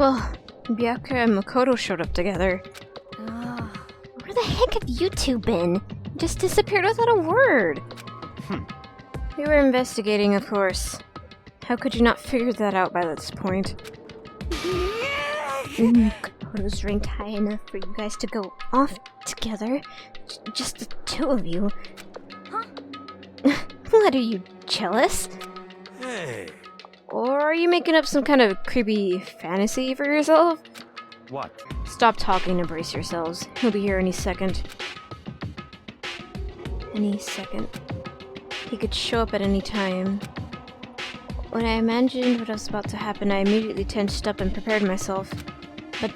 Well, Byakuya and Makoto showed up together. Where the heck have you two been? Just disappeared without a word. We were investigating, of course. How could you not figure that out by this point? Makoto's ranked high enough for you guys to go off together. Just the two of you. What, are you jealous? Hey. Or are you making up some kind of creepy fantasy for yourself? What? Stop talking and brace yourselves. He'll be here any second. Any second. He could show up at any time. When I imagined what was about to happen, I immediately tensed up and prepared myself. But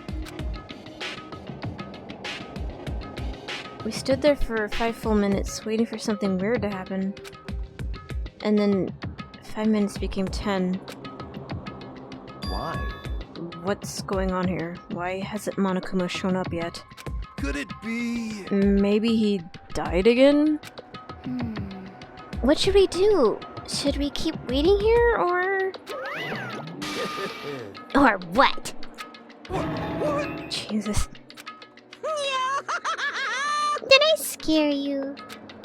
we stood there for 5 full minutes, waiting for something weird to happen. And then 5 minutes became 10. Why? What's going on here? Why hasn't Monokuma shown up yet? Could it be? Maybe he died again? What should we do? Should we keep waiting here, or... Or what? Jesus. Did I scare you?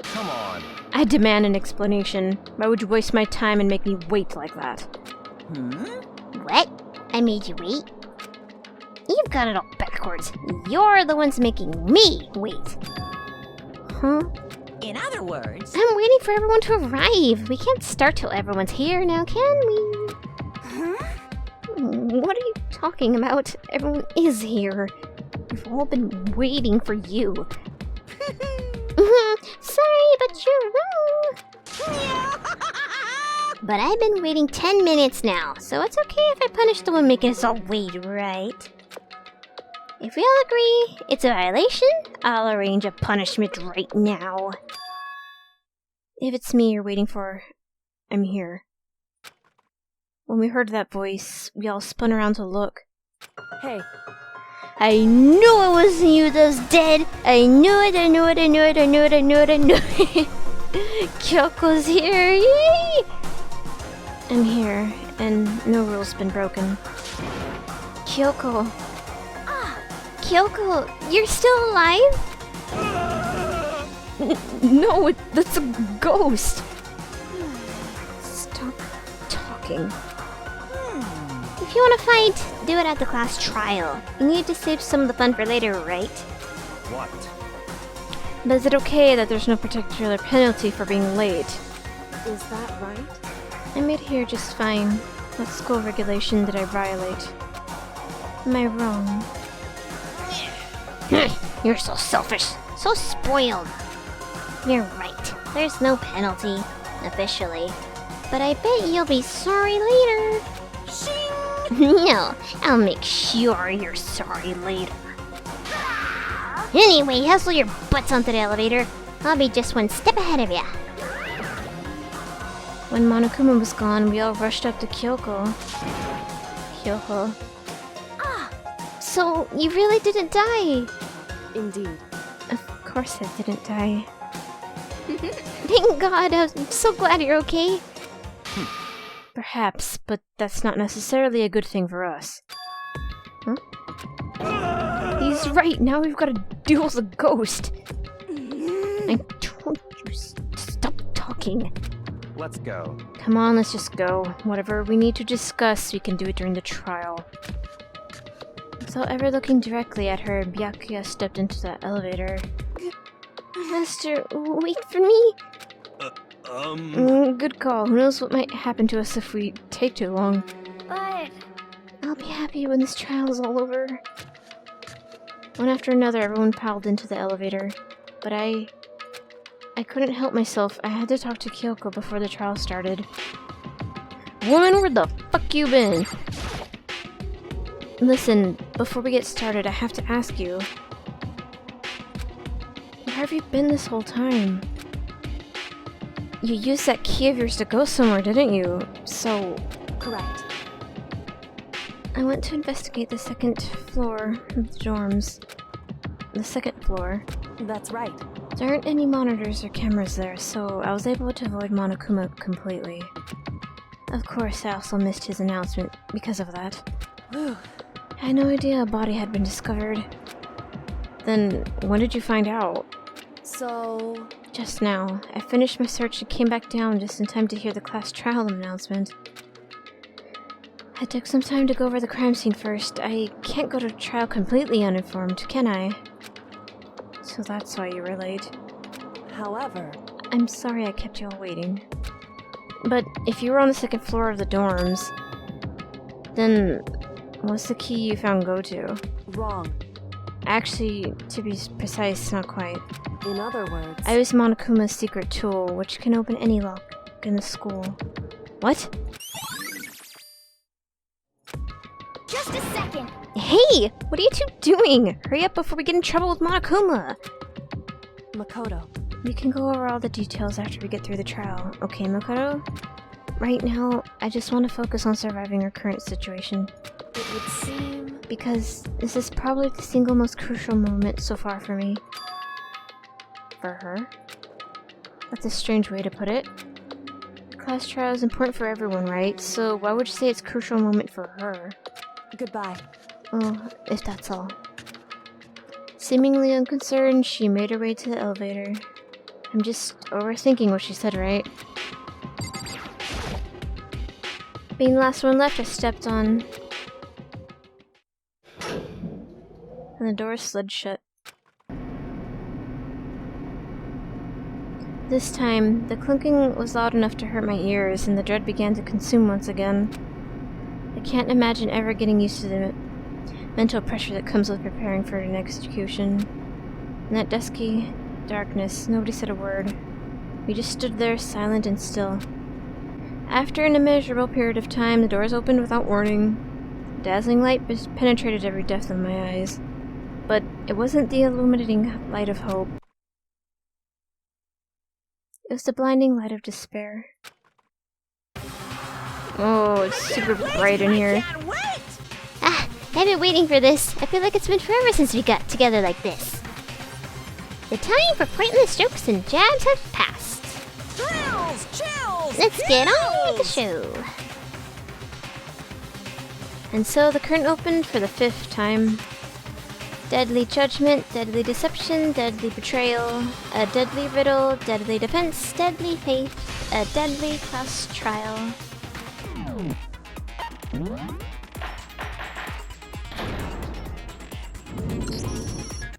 Come on. I demand an explanation. Why would you waste my time and make me wait like that? What? I made you wait? You've got it all backwards. You're the ones making me wait. Huh? In other words, I'm waiting for everyone to arrive. We can't start till everyone's here now, can we? What are you talking about? Everyone is here. We've all been waiting for you. Sorry, but you're wrong. But I've been waiting 10 minutes now, so it's okay if I punish the one making us all wait, right? If we all agree it's a violation, I'll arrange a punishment right now. If it's me you're waiting for, I'm here. When we heard that voice, we all spun around to look. hey, I knew it wasn't you that was dead! I knew it, I knew it, I knew it, I knew it, I knew it, I knew it! Kyoko's here, yay! I'm here, and no rule's been broken. Kyoko. Kyoko, you're still alive? No, that's a ghost! Stop talking. If you want to fight, do it at the class trial. You need to save some of the fun for later, right? What? But is it okay that there's no particular penalty for being late? is that right? I made here just fine. What school regulation did I violate? Am I wrong? You're so selfish, so spoiled. You're right. There's no penalty, officially. But I bet you'll be sorry later. No, I'll make sure you're sorry later. Anyway, hustle your butts onto the elevator. I'll be just one step ahead of ya. When Monokuma was gone, we all rushed up to Kyoko. Kyoko. So, you really didn't die? Indeed. Of course I didn't die. Thank God, I'm so glad you're okay. Perhaps, but that's not necessarily a good thing for us. Huh? He's right, now we've got to deal with a ghost. I told you, stop talking. Let's go. Come on, let's just go. Whatever we need to discuss, we can do it during the trial. Without ever looking directly at her, Byakuya stepped into the elevator. Master, wait for me. Good call. Who knows what might happen to us if we take too long. But... I'll be happy when this trial is all over. One after another, everyone piled into the elevator. But I couldn't help myself. I had to talk to Kyoko before the trial started. Woman, where the fuck you been? Listen, before we get started, I have to ask you. Where have you been this whole time? You used that key of yours to go somewhere, didn't you? So... Correct. I went to investigate the second floor of the dorms. The second floor. That's right. There aren't any monitors or cameras there, so I was able to avoid Monokuma completely. Of course, I also missed his announcement because of that. Whew. I had no idea a body had been discovered. Then, when did you find out? So... Just now. I finished my search and came back down just in time to hear the class trial announcement. I took some time to go over the crime scene first. I can't go to trial completely uninformed, can I? So that's why you were late. However... I'm sorry I kept you all waiting. But if you were on the second floor of the dorms, then what's the key you found go to? Wrong. Actually, to be precise, not quite. In other words... I used Monokuma's secret tool, which can open any lock in the school. What? Just a second! Hey! What are you two doing? Hurry up before we get in trouble with Monokuma! Makoto. We can go over all the details after we get through the trial. Okay, Makoto? Right now, I just want to focus on surviving our current situation. It would seem... Because this is probably the single most crucial moment so far for me. For her? That's a strange way to put it. Class trial is important for everyone, right? So why would you say it's a crucial moment for her? Goodbye. Oh, if that's all. Seemingly unconcerned, she made her way to the elevator. I'm just overthinking what she said, right? Being the last one left, I stepped on... and the door slid shut. This time, the clunking was loud enough to hurt my ears, and the dread began to consume once again. I can't imagine ever getting used to the mental pressure that comes with preparing for an execution. In that dusky darkness, nobody said a word. We just stood there, silent and still. After an immeasurable period of time, the doors opened without warning. Dazzling light penetrated every depth of my eyes. But it wasn't the illuminating light of hope. It was the blinding light of despair. Oh, it's super bright in here. Ah, I've been waiting for this. I feel like it's been forever since we got together like this. The time for pointless jokes and jabs have passed. Thrills, chills, Let's get on with the show. And so the curtain opened for the 5th time. Deadly judgment, deadly deception, deadly betrayal, a deadly riddle, deadly defense, deadly faith, a deadly class trial.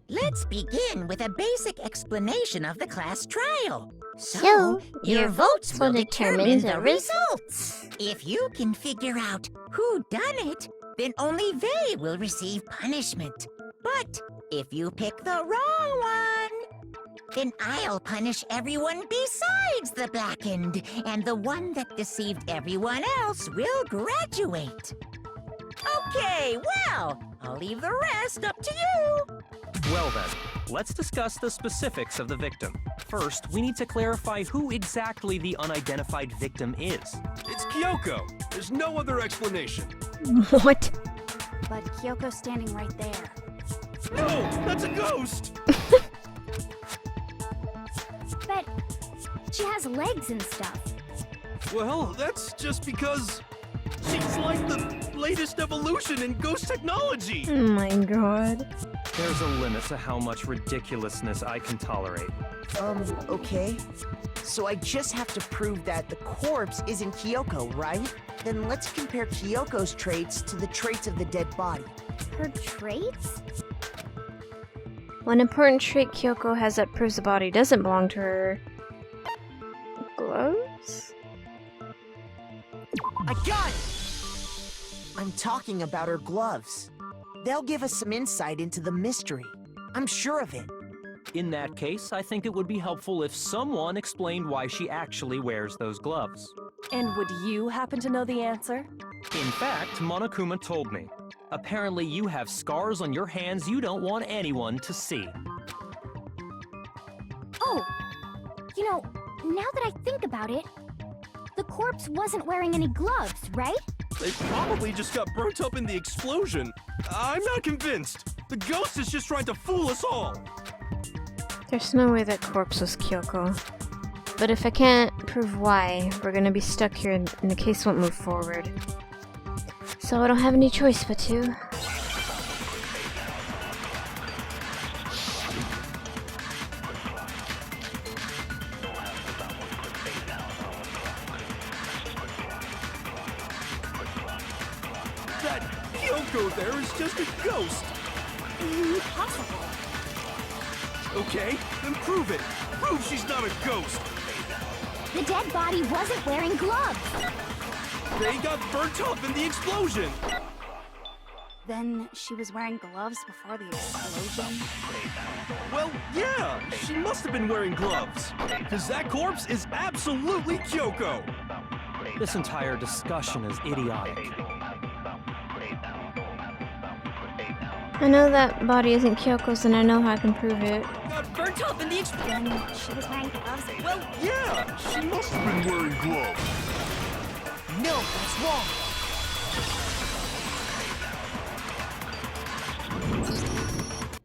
Let's begin with a basic explanation of the class trial. So, your votes will determine the results. If you can figure out who done it, then only they will receive punishment. But if you pick the wrong one, then I'll punish everyone besides the blackened, and the one that deceived everyone else will graduate. Okay, well, I'll leave the rest up to you. Well then, let's discuss the specifics of the victim. First, we need to clarify who exactly the unidentified victim is. It's Kyoko. There's no other explanation. What? But Kyoko's standing right there. No, that's a ghost! But she has legs and stuff. Well, that's just because she's like the latest evolution in ghost technology. Oh my god. There's a limit to how much ridiculousness I can tolerate. Okay. So I just have to prove that the corpse isn't Kyoko, right? Then let's compare Kyoko's traits to the traits of the dead body. Her traits? One important trait Kyoko has that proves the body doesn't belong to her. Gloves? I got it! I'm talking about her gloves. They'll give us some insight into the mystery. I'm sure of it. In that case, I think it would be helpful if someone explained why she actually wears those gloves. And would you happen to know the answer? In fact, Monokuma told me. Apparently you have scars on your hands you don't want anyone to see. Oh! You know, now that I think about it, the corpse wasn't wearing any gloves, right? They probably just got burnt up in the explosion. I'm not convinced. The ghost is just trying to fool us all. There's no way that corpse was Kyoko. But if I can't prove why, we're gonna be stuck here and the case won't move forward. So I don't have any choice but to Kyoko there is just a ghost. Impossible. Okay, then prove it. Prove she's not a ghost. The dead body wasn't wearing gloves. They got burnt up in the explosion. Then she was wearing gloves before the explosion? Well, yeah, she must have been wearing gloves. Because that corpse is absolutely Kyoko. This entire discussion is idiotic. I know that body isn't Kyoko's and I know how I can prove it. Got burnt up in the explosion. Then she was wearing gloves. Well, yeah, she must have been wearing gloves. No, that's wrong.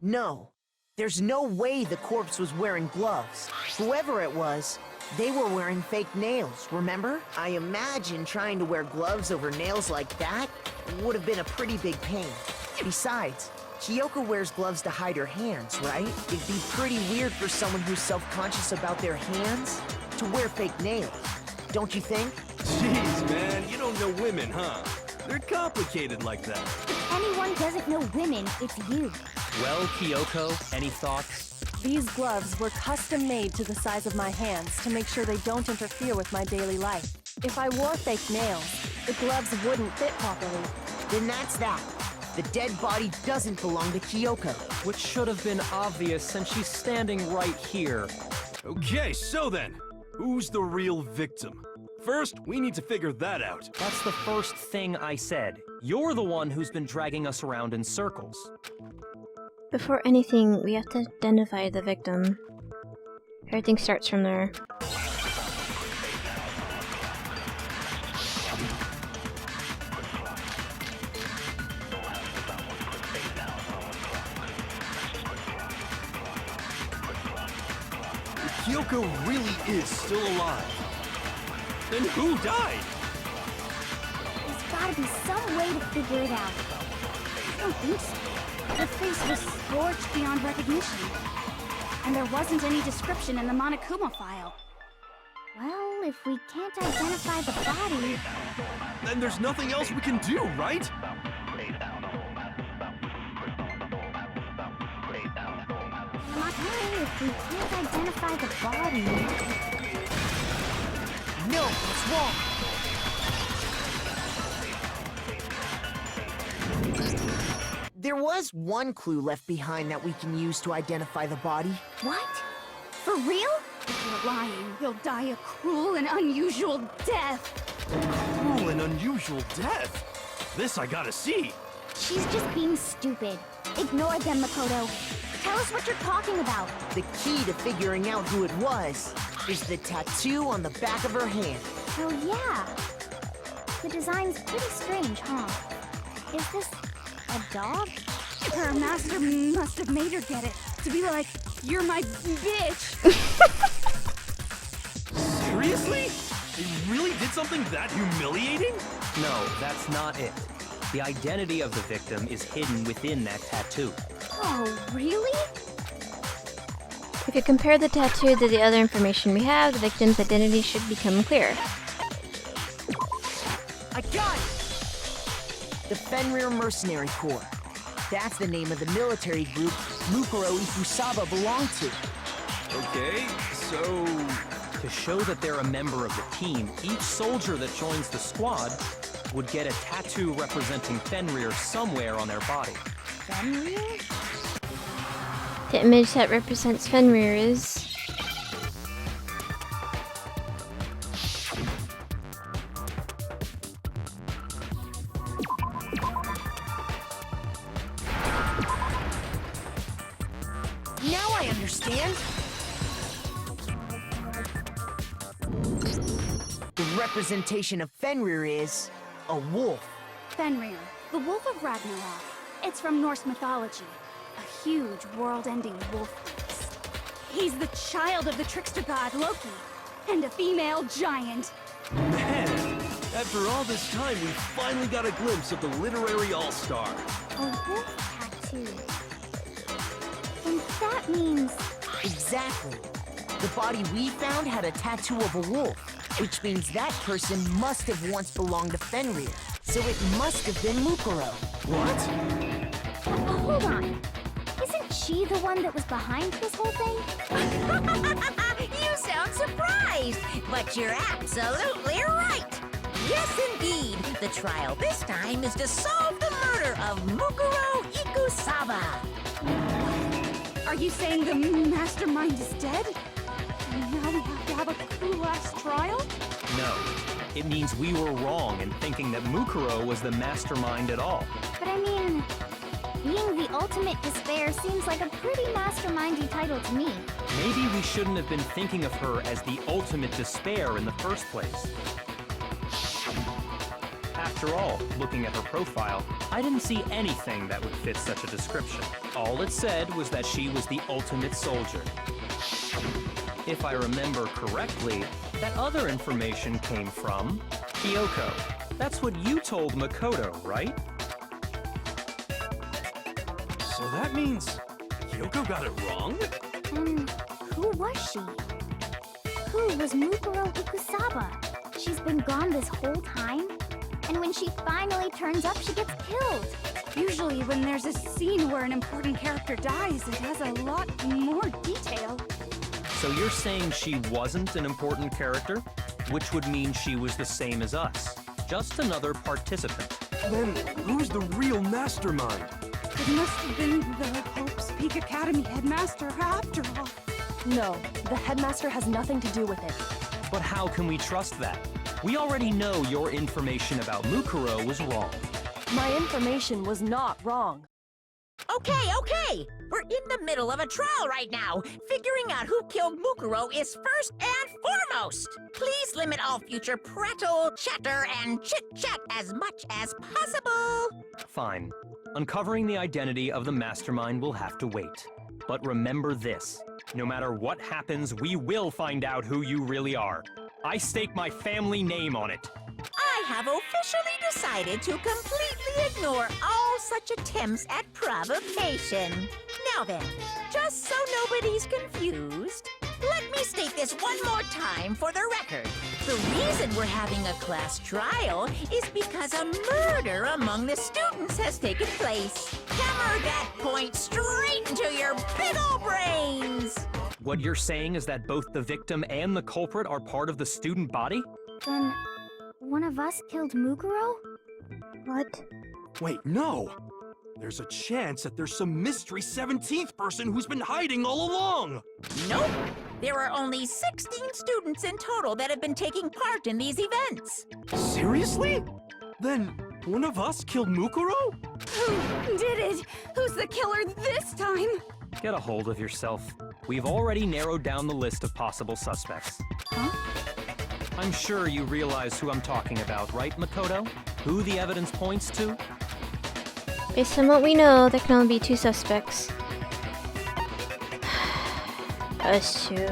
No, there's no way the corpse was wearing gloves. Whoever it was, they were wearing fake nails, remember? I imagine trying to wear gloves over nails like that would have been a pretty big pain. Besides, Kyoko wears gloves to hide her hands, right? It'd be pretty weird for someone who's self-conscious about their hands to wear fake nails, don't you think? Jeez, man, you don't know women, huh? They're complicated like that. If anyone doesn't know women, it's you. Well, Kyoko, any thoughts? These gloves were custom made to the size of my hands to make sure they don't interfere with my daily life. If I wore fake nails, the gloves wouldn't fit properly. Then that's that. The dead body doesn't belong to Kyoko. Which should have been obvious since she's standing right here. Okay, so then, who's the real victim? First, we need to figure that out. That's the first thing I said. You're the one who's been dragging us around in circles. Before anything, we have to identify the victim. Everything starts from there. If Kyoko really is still alive, then who died? There's gotta be some way to figure it out. I don't think so. The face was scorched beyond recognition. And there wasn't any description in the Monokuma file. Well, if we can't identify the body... Then there's nothing else we can do, right? Well, if we can't identify the body... No, it's wrong. There was one clue left behind that we can use to identify the body. What? For real? If you're lying, you'll die a cruel and unusual death. Cruel and unusual death. This I gotta see. She's just being stupid. Ignore them, Makoto. Tell us what you're talking about. The key to figuring out who it was is the tattoo on the back of her hand. Oh, yeah. The design's pretty strange, huh? Is this a dog? Her master must have made her get it. To be like, you're my bitch. Seriously? They really did something that humiliating? No, that's not it. The identity of the victim is hidden within that tattoo. Oh, really? If you compare the tattoo to the other information we have, the victim's identity should become clear. I got it! The Fenrir Mercenary Corps. That's the name of the military group Mukuro Ikusaba belonged to. Okay, so... To show that they're a member of the team, each soldier that joins the squad would get a tattoo representing Fenrir somewhere on their body. Fenrir? The image that represents Fenrir is... Now I understand. The representation of Fenrir is a wolf. Fenrir, the Wolf of Ragnarok. It's from Norse mythology. A huge, world-ending wolf beast. He's the child of the trickster god Loki, and a female giant. Man, after all this time, we finally got a glimpse of the literary all-star. A wolf tattoo. And that means... Exactly. The body we found had a tattoo of a wolf, which means that person must have once belonged to Fenrir. So it must have been Mukuro. What? Hold on. Isn't she the one that was behind this whole thing? You sound surprised, but you're absolutely right. Yes, indeed. The trial this time is to solve the murder of Mukuro Ikusaba. Are you saying the mastermind is dead? And now we have to have a cool-ass trial? No. It means we were wrong in thinking that Mukuro was the mastermind at all. But I mean, being the ultimate despair seems like a pretty mastermindy title to me. Maybe we shouldn't have been thinking of her as the ultimate despair in the first place. After all, looking at her profile, I didn't see anything that would fit such a description. All it said was that she was the ultimate soldier. If I remember correctly, that other information came from Kyoko. That's what you told Makoto, right? So that means Kyoko got it wrong? And who was she? Who was Mukuro Ikusaba? She's been gone this whole time? And when she finally turns up, she gets killed. Usually when there's a scene where an important character dies, it has a lot more detail. So you're saying she wasn't an important character? Which would mean she was the same as us. Just another participant. Then who's the real mastermind? It must have been the Hope's Peak Academy headmaster after all. No, the headmaster has nothing to do with it. But how can we trust that? We already know your information about Mukuro was wrong. My information was not wrong. Okay. We're in the middle of a trial right now. Figuring out who killed Mukuro is first and foremost. Please limit all future prattle, chatter, and chit-chat as much as possible. Fine. Uncovering the identity of the mastermind will have to wait. But remember this. No matter what happens, we will find out who you really are. I stake my family name on it. I have officially decided to completely ignore all such attempts at provocation. Now then, just so nobody's confused, let me state this one more time for the record. The reason we're having a class trial is because a murder among the students has taken place. Hammer that point straight into your big ol' brains! What you're saying is that both the victim and the culprit are part of the student body? Then, one of us killed Mukuro? What? Wait, no! There's a chance that there's some mystery 17th person who's been hiding all along! Nope! There are only 16 students in total that have been taking part in these events. Seriously? Then one of us killed Mukuro? Who did it? Who's the killer this time? Get a hold of yourself. We've already narrowed down the list of possible suspects. Huh? I'm sure you realize who I'm talking about, right, Makoto? Who the evidence points to? Based on what we know, there can only be two suspects. Us two.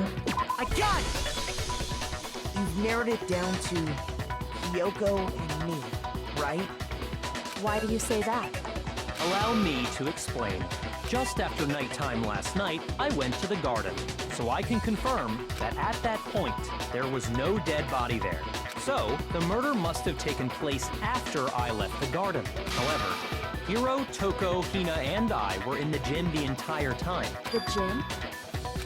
I got it! You've narrowed it down to Kyoko and me, right? Why do you say that? Allow me to explain. Just after nighttime last night, I went to the garden, so I can confirm that at that point, there was no dead body there. So, the murder must have taken place after I left the garden. However, Hiro, Toko, Hina, and I were in the gym the entire time. The gym?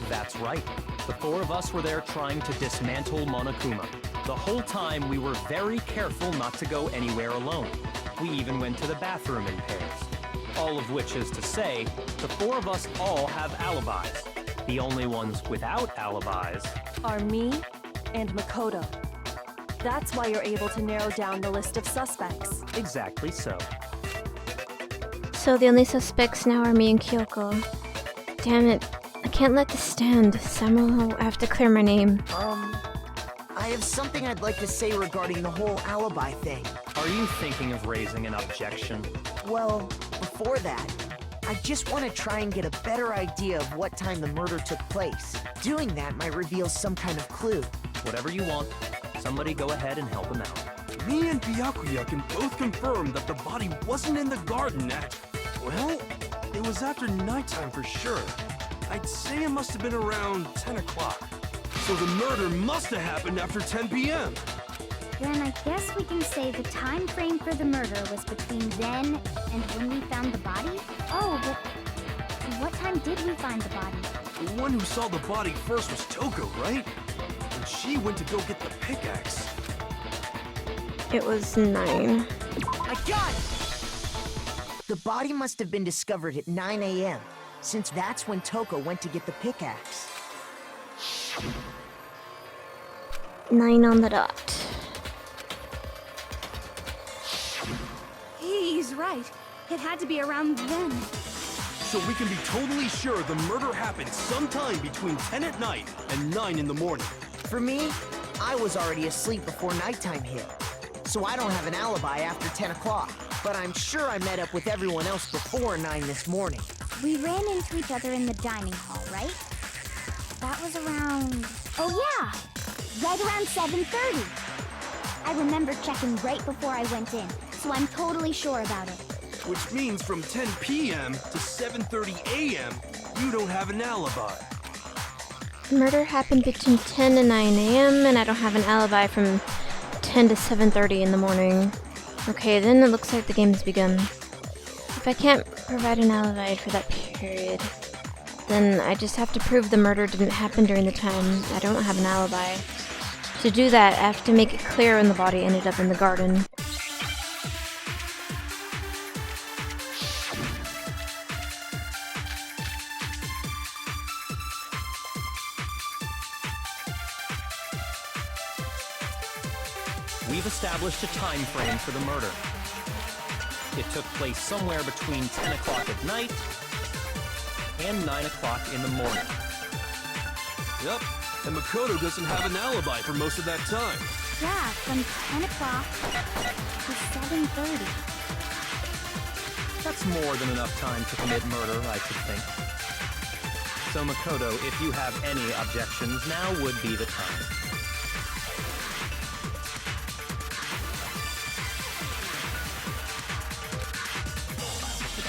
That's right. The four of us were there trying to dismantle Monokuma. The whole time, we were very careful not to go anywhere alone. We even went to the bathroom in pairs. All of which is to say, the four of us all have alibis. The only ones without alibis Are me and Makoto. That's why you're able to narrow down the list of suspects. exactly so. So the only suspects now are me and Kyoko. Damn it. I can't let this stand. Somehow I have to clear my name. I have something I'd like to say regarding the whole alibi thing. Are you thinking of raising an objection? Well, before that, I just want to try and get a better idea of what time the murder took place. Doing that might reveal some kind of clue. Whatever you want. Somebody go ahead and help him out. Me and Byakuya can both confirm that the body wasn't in the garden at... Well, it was after nighttime for sure. I'd say it must have been around 10 o'clock. So the murder must have happened after 10 p.m. Then I guess we can say the time frame for the murder was between then and when we found the body? Oh, but what time did we find the body? The one who saw the body first was Toko, right? And she went to go get the pickaxe. It was 9. I got it! The body must have been discovered at 9 a.m., since that's when Toko went to get the pickaxe. 9 on the dot. He's right. It had to be around then. So we can be totally sure the murder happened sometime between 10 at night and 9 in the morning. For me, I was already asleep before nighttime hit, so I don't have an alibi after 10 o'clock. But I'm sure I met up with everyone else before 9 this morning. We ran into each other in the dining hall, right? That was around... Oh yeah! Right around 7:30. I remember checking right before I went in, so I'm totally sure about it. Which means from 10 p.m. to 7:30 a.m., you don't have an alibi. The murder happened between 10 and 9 a.m. and I don't have an alibi from 10 to 7:30 in the morning. Okay, then it looks like the game has begun. If I can't provide an alibi for that period, then I just have to prove the murder didn't happen during the time I don't have an alibi. To do that, I have to make it clear when the body ended up in the garden. We've established a time frame for the murder. It took place somewhere between 10 o'clock at night and 9 o'clock in the morning. Yep, and Makoto doesn't have an alibi for most of that time. Yeah, from 10 o'clock to 7:30. That's more than enough time to commit murder, I should think. So Makoto, if you have any objections, now would be the time.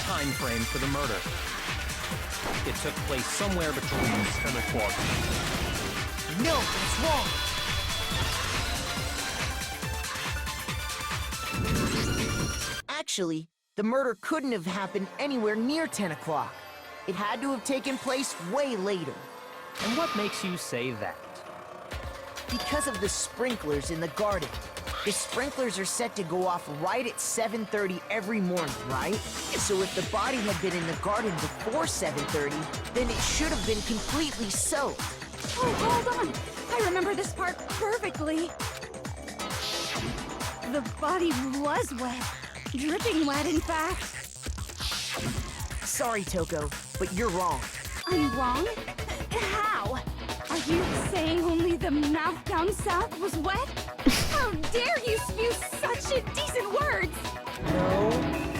Time frame for the murder. It took place somewhere between 10 o'clock. No, that's wrong! Actually, the murder couldn't have happened anywhere near 10 o'clock. It had to have taken place way later. And what makes you say that? Because of the sprinklers in the garden. The sprinklers are set to go off right at 7:30 every morning, right? So if the body had been in the garden before 7:30, then it should have been completely soaked. Oh, hold on! I remember this part perfectly. The body was wet. Dripping wet, in fact. Sorry, Toko, but you're wrong. I'm wrong? How? Are you saying only the mouth down south was wet? How dare you spew such indecent words! No,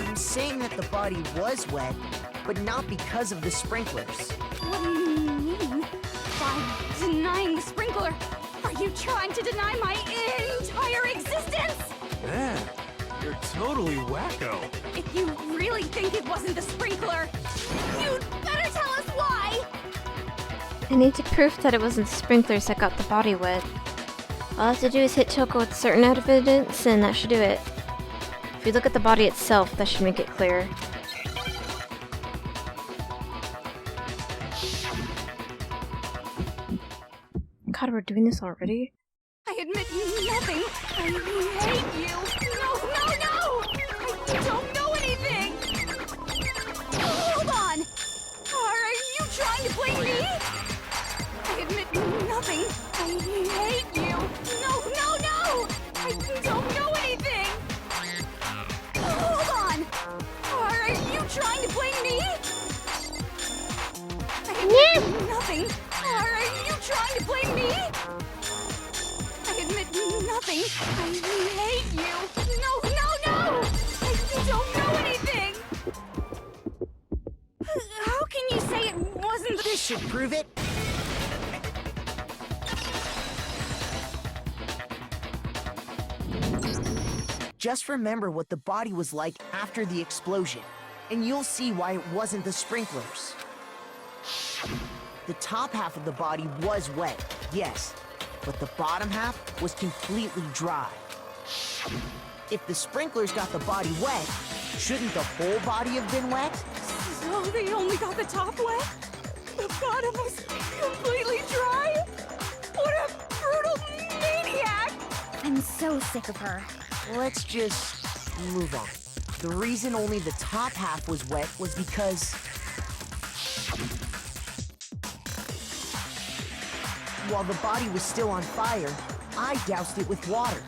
I'm saying that the body was wet, but not because of the sprinklers. What do you mean? By denying the sprinkler, are you trying to deny my entire existence? Man, you're totally wacko. If you really think it wasn't the sprinkler, you'd better tell us why! I need to prove that it wasn't the sprinklers that got the body wet. All I have to do is hit Toko with certain evidence, and that should do it. If you look at the body itself, that should make it clear. God, we're doing this already? I admit nothing. I hate you. No, no, no! I don't know anything! Hold on! Are you trying to blame me? I admit nothing. I hate you. No, no, no! I don't know anything! Hold on! Are you trying to blame me? I admit nothing. Are you trying to blame me? I admit nothing. I hate you. No, no, no! I don't know anything! How can you say it wasn't the... This should prove it. Just remember what the body was like after the explosion, and you'll see why it wasn't the sprinklers. The top half of the body was wet, yes, but the bottom half was completely dry. If the sprinklers got the body wet, shouldn't the whole body have been wet? So they only got the top wet? The bottom was completely dry? What a brutal maniac! I'm so sick of her. Let's just move on. The reason only the top half was wet was because... while the body was still on fire, I doused it with water.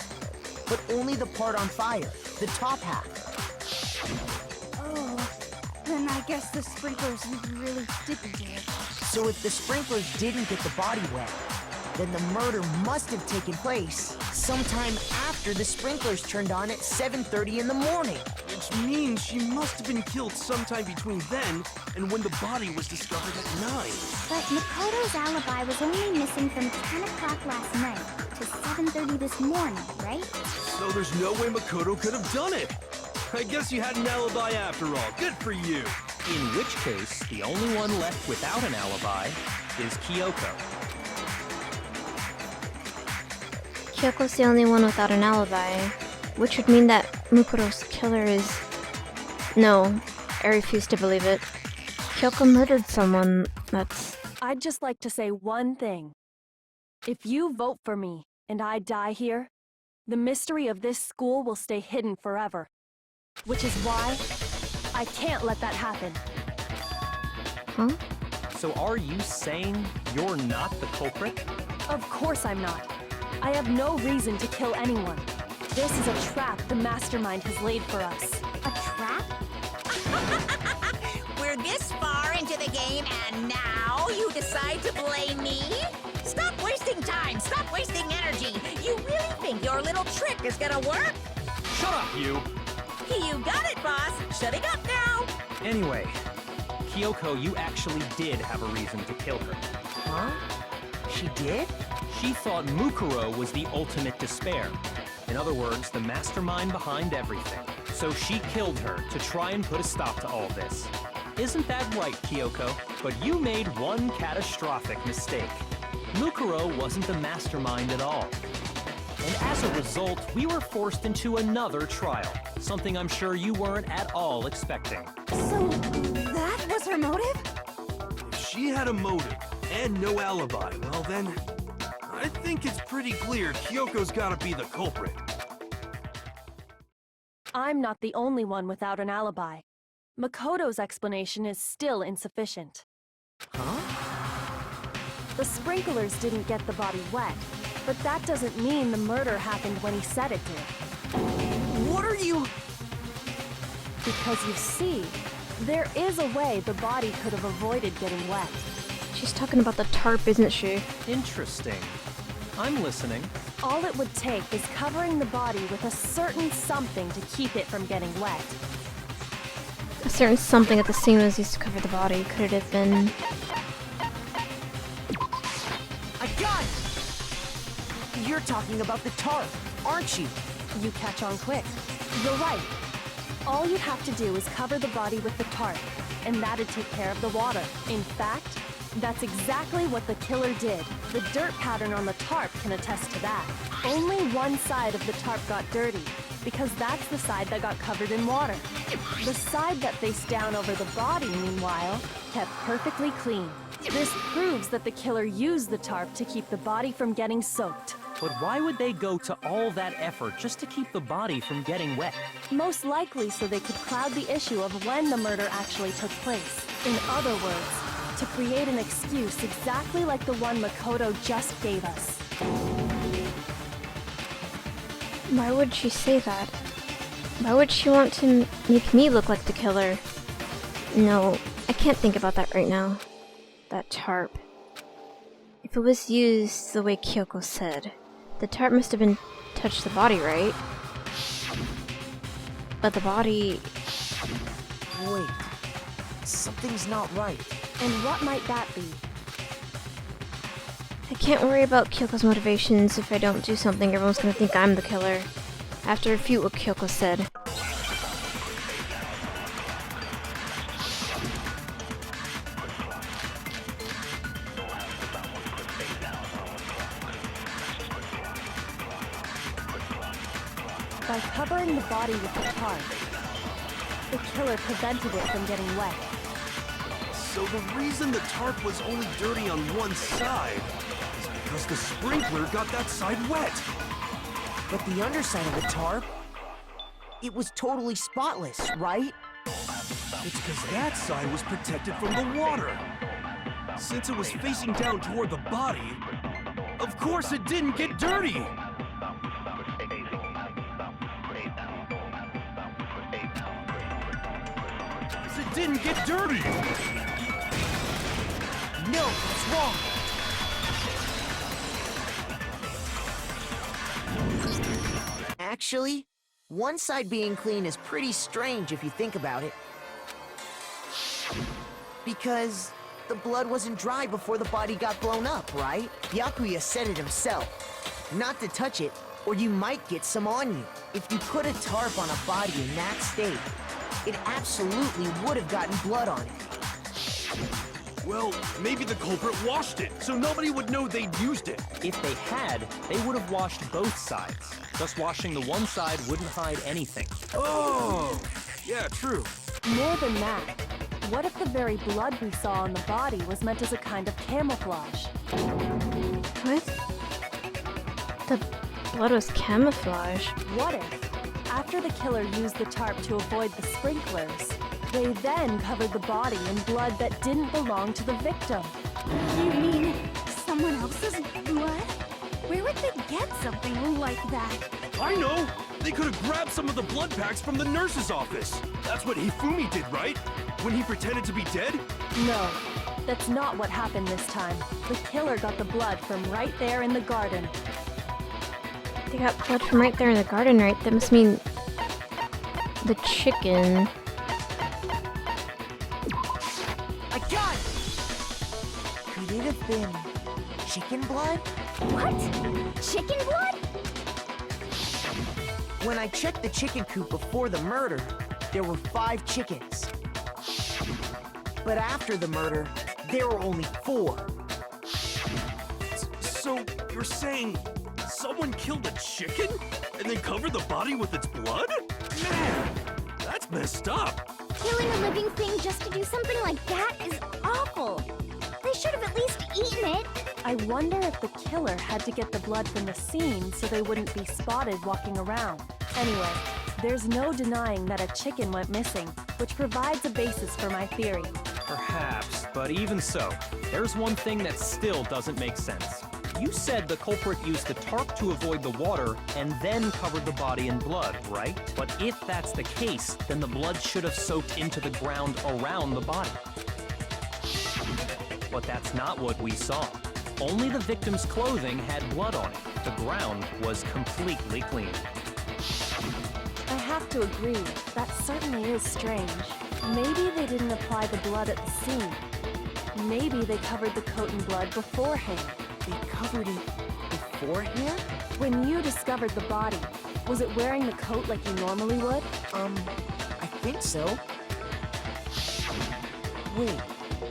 But only the part on fire, the top half. Oh, then I guess the sprinklers really didn't do it. So if the sprinklers didn't get the body wet, then the murder must have taken place sometime after the sprinklers turned on at 7:30 in the morning. Which means she must have been killed sometime between then and when the body was discovered at 9. But Makoto's alibi was only missing from 10 o'clock last night to 7:30 this morning, right? So there's no way Makoto could have done it. I guess you had an alibi after all. Good for you. In which case, the only one left without an alibi is Kyoko. Kyoko's the only one without an alibi, which would mean that Mukuro's killer is... No, I refuse to believe it. Kyoko murdered someone. That's... I'd just like to say one thing. If you vote for me and I die here, the mystery of this school will stay hidden forever. Which is why I can't let that happen. Huh? So are you saying you're not the culprit? Of course I'm not. I have no reason to kill anyone. This is a trap the mastermind has laid for us. A trap? We're this far into the game and now you decide to blame me? Stop wasting time! Stop wasting energy! You really think your little trick is gonna work? Shut up, you! You got it, boss! Shutting up now! Anyway, Kyoko, you actually did have a reason to kill her. Huh? She did? She thought Mukuro was the ultimate despair. In other words, the mastermind behind everything. So she killed her to try and put a stop to all this. Isn't that right, Kyoko? But you made one catastrophic mistake. Mukuro wasn't the mastermind at all. And as a result, we were forced into another trial. Something I'm sure you weren't at all expecting. So, that was her motive? If she had a motive and no alibi, well then, I think it's pretty clear Kyoko's gotta be the culprit. I'm not the only one without an alibi. Makoto's explanation is still insufficient. Huh? The sprinklers didn't get the body wet, but that doesn't mean the murder happened when he said it did. What are you... Because you see, there is a way the body could have avoided getting wet. She's talking about the tarp, isn't she? Interesting. I'm listening. All it would take is covering the body with a certain something to keep it from getting wet. A certain something at the scene was used to cover the body. Could it have been... I got it! You're talking about the tarp, aren't you? You catch on quick. You're right. All you'd have to do is cover the body with the tarp, and that'd take care of the water. In fact, that's exactly what the killer did. The dirt pattern on the tarp can attest to that. Only one side of the tarp got dirty, because that's the side that got covered in water. The side that faced down over the body, meanwhile, kept perfectly clean. This proves that the killer used the tarp to keep the body from getting soaked. But why would they go to all that effort just to keep the body from getting wet? Most likely so they could cloud the issue of when the murder actually took place. In other words, to create an excuse exactly like the one Makoto just gave us. Why would she say that? Why would she want to make me look like the killer? No, I can't think about that right now. That tarp. If it was used the way Kyoko said, the tarp must have been touched the body, right? But the body... Wait, something's not right. And what might that be? I can't worry about Kyoko's motivations. If I don't do something, everyone's gonna think I'm the killer. I have to refute what Kyoko said. By covering the body with the tarp, the killer prevented it from getting wet. So the reason the tarp was only dirty on one side is because the sprinkler got that side wet. But the underside of the tarp, it was totally spotless, right? It's because that side was protected from the water. Since it was facing down toward the body, of course it didn't get dirty. It didn't get dirty. No, it's wrong. Actually, one side being clean is pretty strange if you think about it. Because the blood wasn't dry before the body got blown up, right? Byakuya said it himself. Not to touch it, or you might get some on you. If you put a tarp on a body in that state, it absolutely would have gotten blood on it. Well, maybe the culprit washed it, so nobody would know they'd used it. If they had, they would have washed both sides. Just washing the one side wouldn't hide anything. Oh, yeah, true. More than that, what if the very blood we saw on the body was meant as a kind of camouflage? What? The blood was camouflage. What if, after the killer used the tarp to avoid the sprinklers, they then covered the body in blood that didn't belong to the victim? You mean someone else's blood? Where would they get something like that? I know! They could have grabbed some of the blood packs from the nurse's office. That's what Hifumi did, right? When he pretended to be dead? No, that's not what happened this time. The killer got the blood from right there in the garden. They got blood from right there in the garden, right? That must mean the chicken. I got it! Could it have been chicken blood? What? Chicken blood? When I checked the chicken coop before the murder, there were 5 chickens. But after the murder, there were only 4. So, you're saying someone killed a chicken and then covered the body with its blood? Man, that's messed up. Killing a living thing just to do something like that is awful. They should have at least eaten it. I wonder if the killer had to get the blood from the scene so they wouldn't be spotted walking around. Anyway, there's no denying that a chicken went missing, which provides a basis for my theory. Perhaps, but even so, there's one thing that still doesn't make sense. You said the culprit used the tarp to avoid the water and then covered the body in blood, right? But if that's the case, then the blood should have soaked into the ground around the body. But that's not what we saw. Only the victim's clothing had blood on it. The ground was completely clean. I have to agree, that certainly is strange. Maybe they didn't apply the blood at the scene. Maybe they covered the coat in blood beforehand. They covered it beforehand? When you discovered the body, was it wearing the coat like you normally would? I think so. Wait,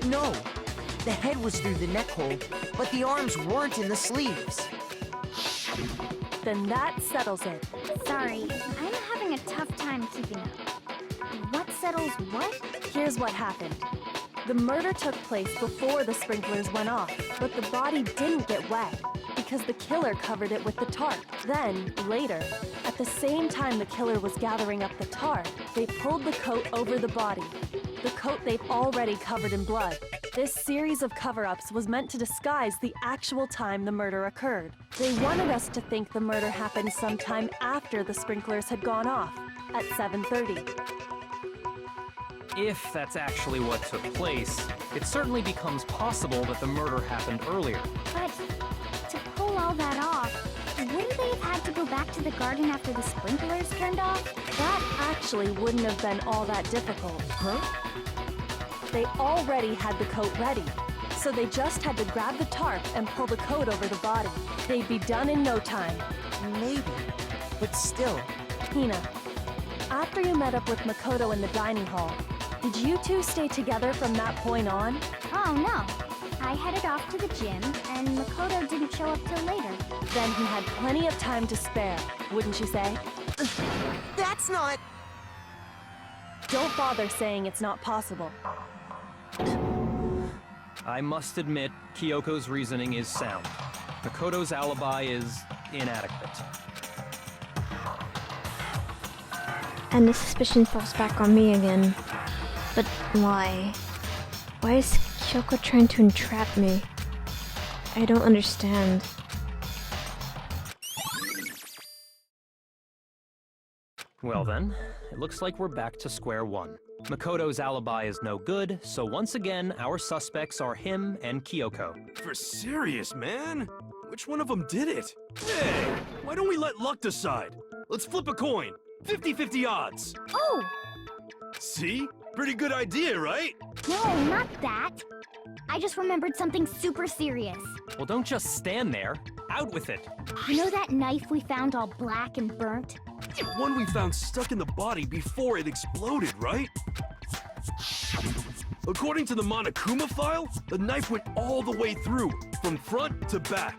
no. The head was through the neck hole, but the arms weren't in the sleeves. Then that settles it. Sorry, I'm having a tough time keeping up. What settles what? Here's what happened. The murder took place before the sprinklers went off, but the body didn't get wet because the killer covered it with the tarp. Then, later, at the same time the killer was gathering up the tarp, they pulled the coat over the body, the coat they'd already covered in blood. This series of cover-ups was meant to disguise the actual time the murder occurred. They wanted us to think the murder happened sometime after the sprinklers had gone off, at 7:30. If that's actually what took place, it certainly becomes possible that the murder happened earlier. But to pull all that off, wouldn't they have had to go back to the garden after the sprinklers turned off? That actually wouldn't have been all that difficult. Huh? They already had the coat ready, so they just had to grab the tarp and pull the coat over the body. They'd be done in no time. Maybe, but still. Hina, after you met up with Makoto in the dining hall, did you two stay together from that point on? Oh no. I headed off to the gym, and Makoto didn't show up till later. Then he had plenty of time to spare, wouldn't you say? That's not... Don't bother saying it's not possible. I must admit, Kyoko's reasoning is sound. Makoto's alibi is inadequate. And the suspicion falls back on me again. But why? Why is Kyoko trying to entrap me? I don't understand. Well then, it looks like we're back to square one. Makoto's alibi is no good, so once again, our suspects are him and Kyoko. For serious, man? Which one of them did it? Hey, why don't we let luck decide? Let's flip a coin. 50-50 odds. Oh! See? Pretty good idea, right? No, not that. I just remembered something super serious. Well, don't just stand there. Out with it. You know that knife we found all black and burnt? The one we found stuck in the body before it exploded, right? According to the Monokuma file, the knife went all the way through, from front to back.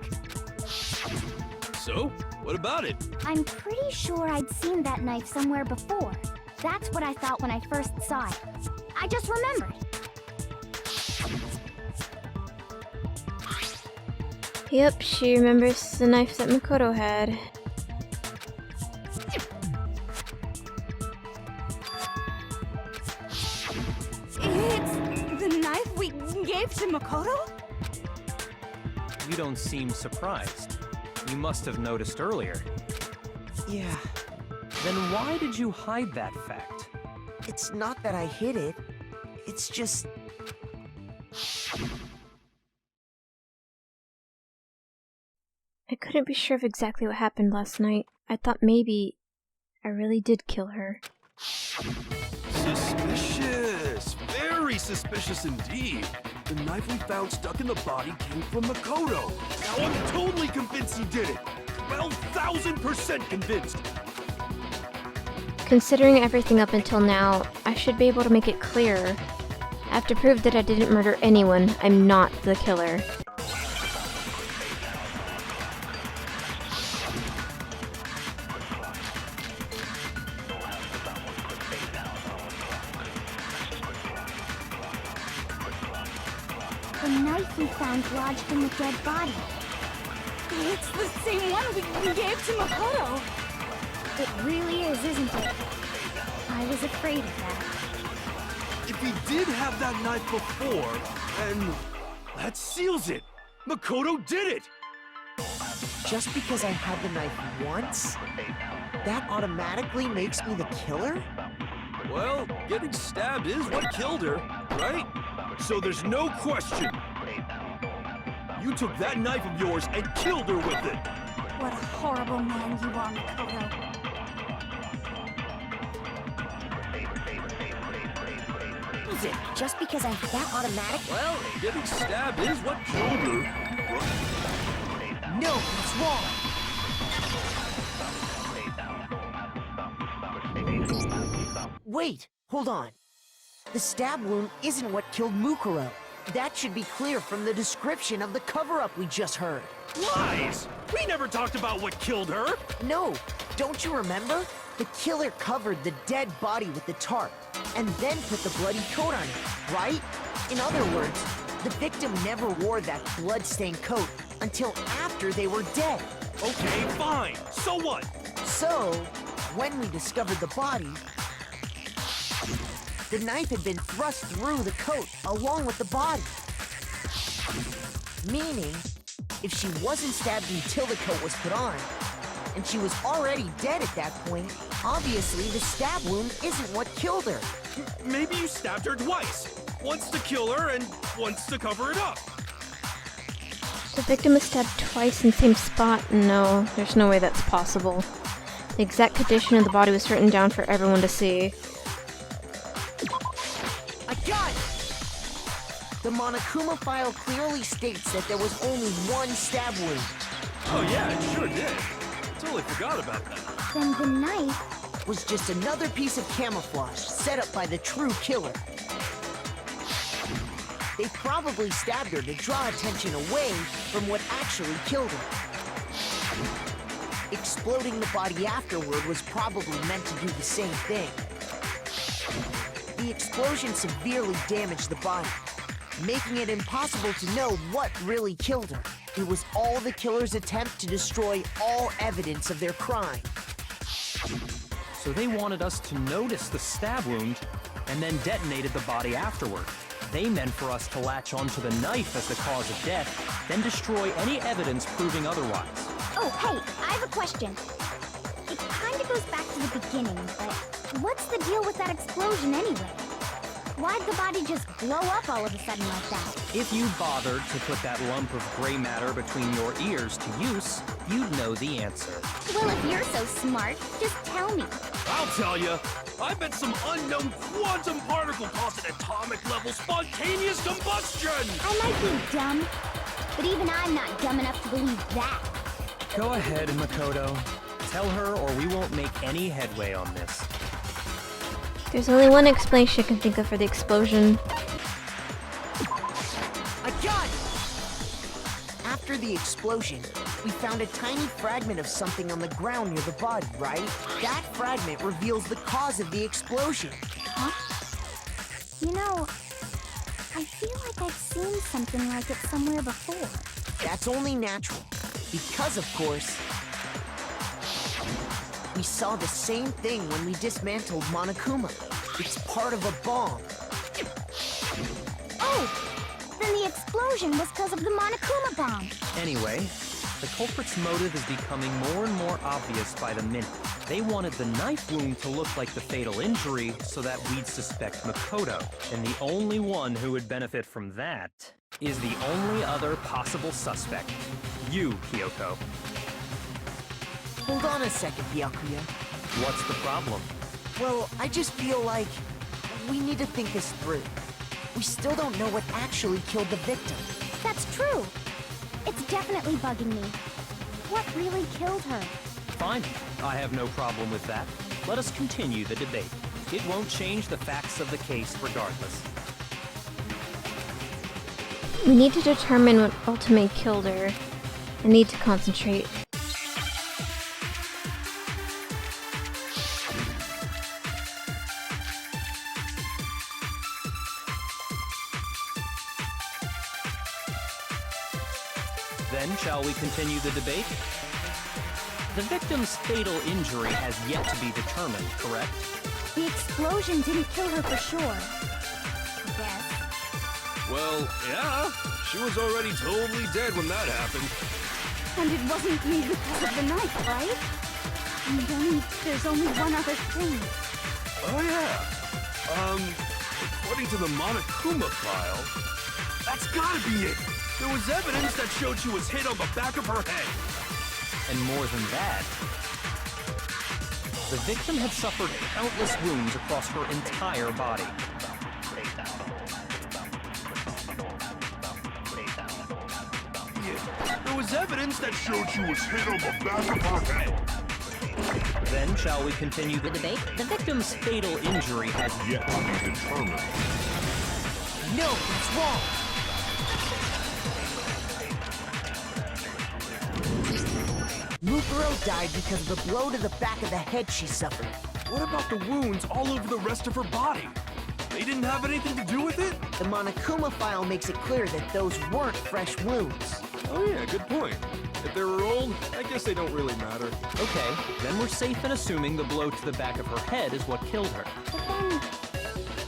So, what about it? I'm pretty sure I'd seen that knife somewhere before. That's what I thought when I first saw it. I just remembered. Yep, she remembers the knife that Makoto had. It's the knife we gave to Makoto? You don't seem surprised. You must have noticed earlier. Yeah, Then why did you hide that fact? it's not that I hid it. It's just... I couldn't be sure of exactly what happened last night. I thought maybe I really did kill her. Suspicious! Very suspicious indeed. The knife we found stuck in the body came from Makoto. Now I'm totally convinced he did it. 12,000% convinced. Considering everything up until now, I should be able to make it clearer. I have to prove that I didn't murder anyone. I'm not the killer. The knife we found lodged in the dead body. It's the same one we gave to Makoto. It really is, isn't it? I was afraid of that. If he did have that knife before, then that seals it. Makoto did it. Just because I had the knife once, that automatically makes me the killer? Well, getting stabbed is what killed her, right? So there's no question. You took that knife of yours and killed her with it. What a horrible man you are, Makoto. Is it just because I had that automatic? Well, getting stabbed is what killed her. No, it's wrong. Wait, hold on. The stab wound isn't what killed Mukuro. That should be clear from the description of the cover-up we just heard. Lies! We never talked about what killed her. No, don't you remember? The killer covered the dead body with the tarp, and then put the bloody coat on it, right? In other words, the victim never wore that blood-stained coat until after they were dead. Okay, fine. So what? So, when we discovered the body, the knife had been thrust through the coat along with the body. Meaning, if she wasn't stabbed until the coat was put on, and she was already dead at that point, obviously the stab wound isn't what killed her. Maybe you stabbed her twice. Once to kill her and once to cover it up. The victim was stabbed twice in the same spot? No, there's no way that's possible. The exact condition of the body was written down for everyone to see. I got it! The Monokuma file clearly states that there was only one stab wound. Oh yeah, it sure did. Totally forgot about that. Then the knife... Was just another piece of camouflage set up by the true killer. They probably stabbed her to draw attention away from what actually killed her. Exploding the body afterward was probably meant to do the same thing. The explosion severely damaged the body, making it impossible to know what really killed her. It was all the killer's attempt to destroy all evidence of their crime. So they wanted us to notice the stab wound and then detonated the body afterward. They meant for us to latch onto the knife as the cause of death, then destroy any evidence proving otherwise. Oh, hey, I have a question. It kind of goes back to the beginning, but what's the deal with that explosion anyway? Why'd the body just blow up all of a sudden like that? If you bothered to put that lump of gray matter between your ears to use, you'd know the answer. Well, if you're so smart, just tell me. I'll tell you. I bet some unknown quantum particle caused an atomic-level spontaneous combustion! I might be dumb, but even I'm not dumb enough to believe that. Go ahead, Makoto. Tell her or we won't make any headway on this. There's only one explanation I can think of for the explosion. A gun! After the explosion, we found a tiny fragment of something on the ground near the body, right? That fragment reveals the cause of the explosion. Huh? You know, I feel like I've seen something like it somewhere before. That's only natural. Because, of course, we saw the same thing when we dismantled Monokuma. It's part of a bomb. Oh! Then the explosion was because of the Monokuma bomb. Anyway, the culprit's motive is becoming more and more obvious by the minute. They wanted the knife wound to look like the fatal injury so that we'd suspect Makoto. And the only one who would benefit from that is the only other possible suspect. You, Kyoko. Hold on a second, Byakuya. What's the problem? Well, I just feel like we need to think this through. We still don't know what actually killed the victim. That's true. It's definitely bugging me. What really killed her? Fine. I have no problem with that. Let us continue the debate. It won't change the facts of the case regardless. We need to determine what ultimately killed her. I need to concentrate. Then, shall we continue the debate? The victim's fatal injury has yet to be determined, correct? The explosion didn't kill her for sure. Yes. Well, yeah. She was already totally dead when that happened. And it wasn't me because of the knife, right? And then there's only one other thing. Oh, yeah. According to the Monokuma file, that's gotta be it. There was evidence that showed she was hit on the back of her head. And more than that, the victim had suffered countless wounds across her entire body. Yeah, there was evidence that showed she was hit on the back of her head. Then, shall we continue the debate? The victim's fatal injury has yet to be determined. No, it's wrong. Mukuro died because of the blow to the back of the head she suffered. What about the wounds all over the rest of her body? They didn't have anything to do with it? The Monokuma file makes it clear that those weren't fresh wounds. Oh yeah, good point. If they were old, I guess they don't really matter. Okay, then we're safe in assuming the blow to the back of her head is what killed her. But then,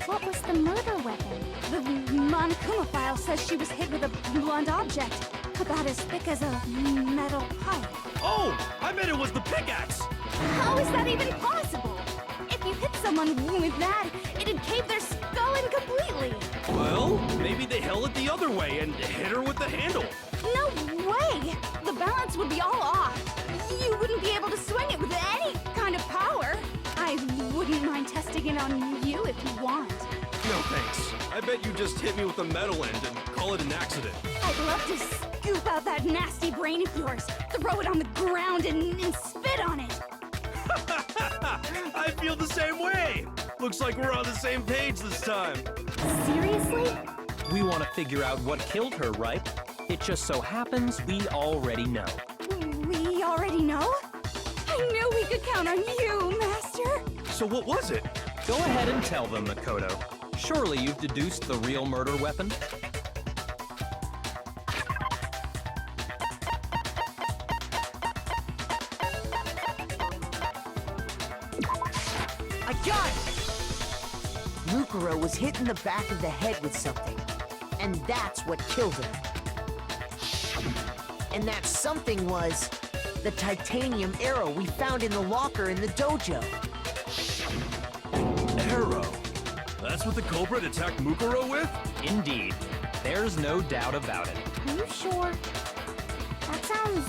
what was the murder weapon? The Monokuma file says she was hit with a blunt object, about as thick as a metal pipe. Oh, I bet it was the pickaxe! How is that even possible? If you hit someone with that, it'd cave their skull in completely. Well, maybe they held it the other way and hit her with the handle. No way! The balance would be all off. You wouldn't be able to swing it with any kind of power. I wouldn't mind testing it on you if you want. No thanks. I bet you just hit me with the metal end and call it an accident. I'd love to scoop out that nasty brain of yours, throw it on the ground and spit on it. I feel the same way. Looks like we're on the same page this time. Seriously? We want to figure out what killed her, right? It just so happens we already know. We already know? could count on you, Master. So what was it? Go ahead and tell them, Makoto. Surely you've deduced the real murder weapon? I got it! Mukuro was hit in the back of the head with something, and that's what killed him. And that something was the titanium arrow we found in the locker in the dojo. Arrow. That's what the culprit attacked Mukuro with? Indeed. There's no doubt about it. Are you sure? That sounds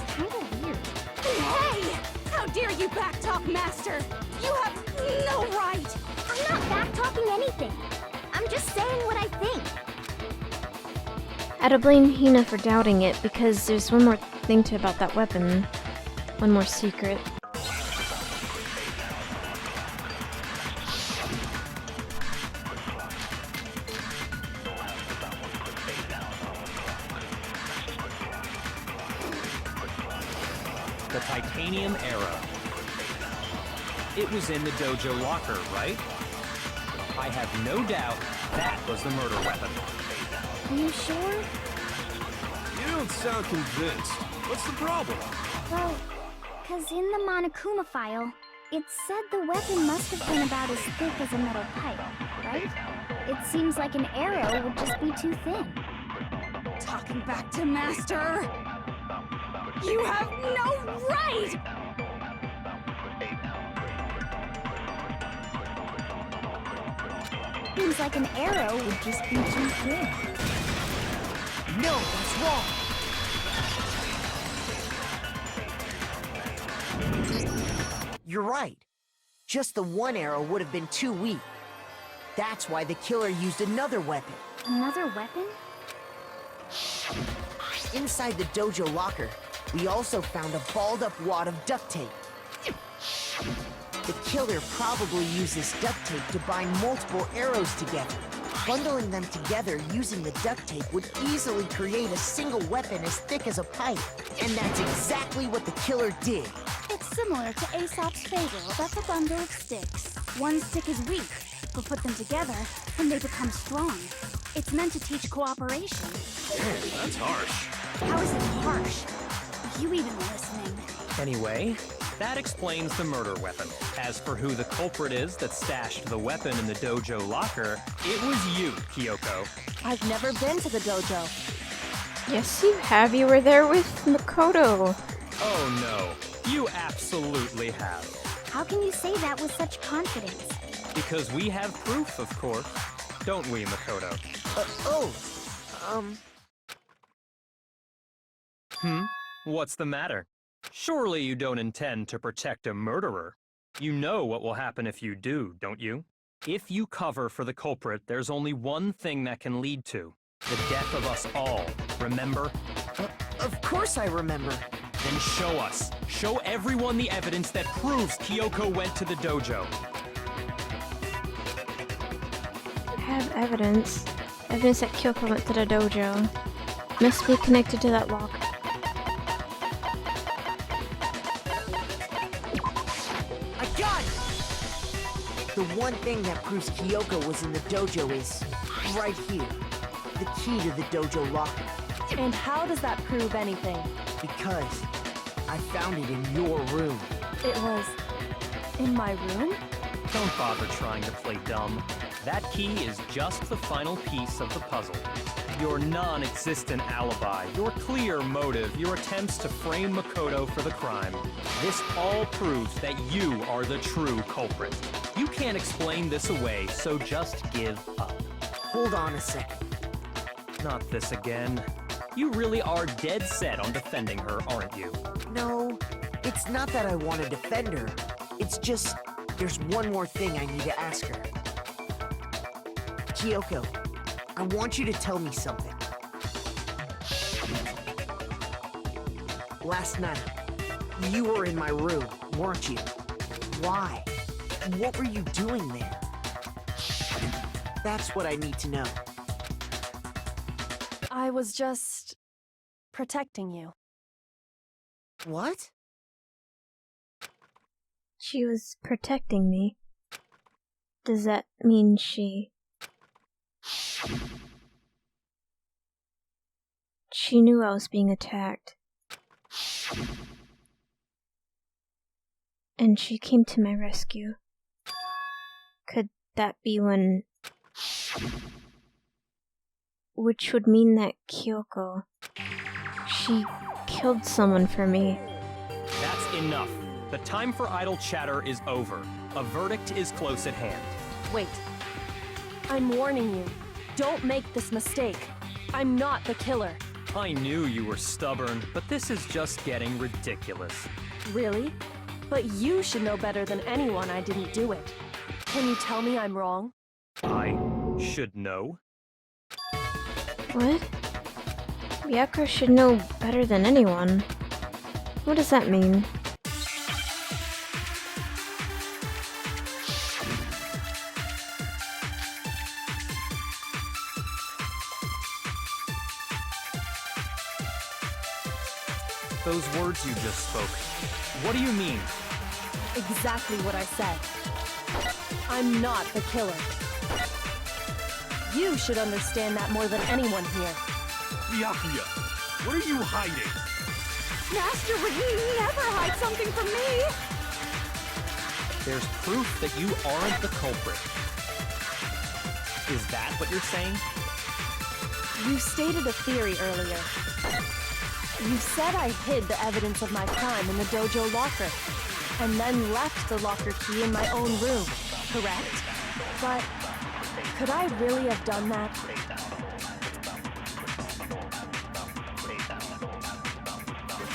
kind of weird. Hey! How dare you backtalk, Master? You have no right! I'm not back-talking anything. I'm just saying what I think. I'd blame Hina for doubting it because there's one more thing to about that weapon. One more secret. The titanium arrow. It was in the dojo locker, right? I have no doubt that was the murder weapon. Are you sure? You don't sound convinced. What's the problem? Well, because in the Monokuma file, it said the weapon must have been about as thick as a metal pipe, right? It seems like an arrow would just be too thin. Talking back to Master! You have no right! Seems like an arrow would just be too thin. No, that's wrong! You're right. Just the one arrow would have been too weak. That's why the killer used another weapon. Another weapon? Inside the dojo locker, we also found a balled-up wad of duct tape. The killer probably used this duct tape to bind multiple arrows together. Bundling them together using the duct tape would easily create a single weapon as thick as a pipe. And that's exactly what the killer did. It's similar to Aesop's fable about the bundle of sticks. One stick is weak, but put them together, and they become strong. It's meant to teach cooperation. That's harsh. How is it harsh? You even listening? Anyway, that explains the murder weapon. As for who the culprit is that stashed the weapon in the dojo locker, it was you, Kyoko. I've never been to the dojo. Yes, you have. You were there with Makoto. Oh no, you absolutely have. How can you say that with such confidence? Because we have proof, of course. Don't we, Makoto? What's the matter? Surely you don't intend to protect a murderer. You know what will happen if you do, don't you? If you cover for the culprit, there's only one thing that can lead to the death of us all, remember? Of course I remember. Then show us. Show everyone the evidence that proves Kyoko went to the dojo. Have evidence. Evidence that Kyoko went to the dojo. Must be connected to that locker. I got it! The one thing that proves Kyoko was in the dojo is right here. The key to the dojo locker. And how does that prove anything? Because I found it in your room. It was in my room? Don't bother trying to play dumb. That key is just the final piece of the puzzle. Your non-existent alibi, your clear motive, your attempts to frame Makoto for the crime. This all proves that you are the true culprit. You can't explain this away, so just give up. Hold on a second. Not this again. You really are dead set on defending her, aren't you? No, it's not that I want to defend her. It's just, there's one more thing I need to ask her. Kyoko, I want you to tell me something. Last night, you were in my room, weren't you? Why? What were you doing there? That's what I need to know. I was just protecting you. What? She was protecting me. Does that mean she knew I was being attacked? And she came to my rescue. Could that be when... Which would mean that Kyoko... She killed someone for me. That's enough. The time for idle chatter is over. A verdict is close at hand. Wait. I'm warning you. Don't make this mistake. I'm not the killer. I knew you were stubborn, but this is just getting ridiculous. Really? But you should know better than anyone I didn't do it. Can you tell me I'm wrong? I should know? What? Miyako should know better than anyone. What does that mean? Those words you just spoke, what do you mean? Exactly what I said. I'm not the killer. You should understand that more than anyone here. Byakuya, what are you hiding? Master would never hide something from me! There's proof that you aren't the culprit. Is that what you're saying? You stated a theory earlier. You said I hid the evidence of my crime in the dojo locker, and then left the locker key in my own room, correct? But could I really have done that?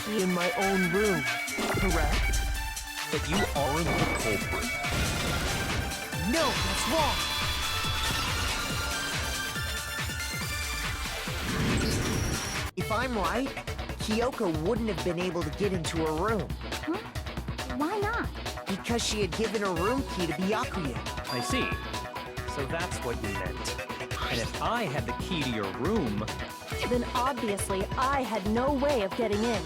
Key in my own room, correct? That you aren't the culprit. No, that's wrong. If I'm right, Kyoko wouldn't have been able to get into her room. Huh? Why not? Because she had given her room key to Byakuya. I see. So that's what you meant. And if I had the key to your room... Then obviously I had no way of getting in.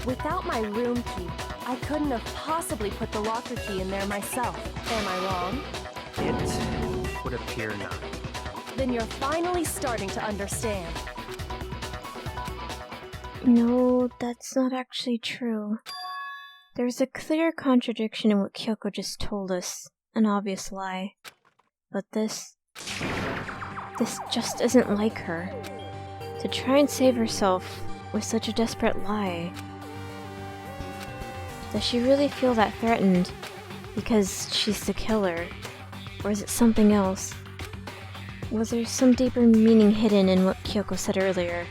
Without my room key, I couldn't have possibly put the locker key in there myself. Am I wrong? It would appear not. Then you're finally starting to understand. No, that's not actually true. There's a clear contradiction in what Kyoko just told us. An obvious lie. But this just isn't like her. To try and save herself with such a desperate lie. Does she really feel that threatened because she's the killer? Or is it something else? Was there some deeper meaning hidden in what Kyoko said earlier?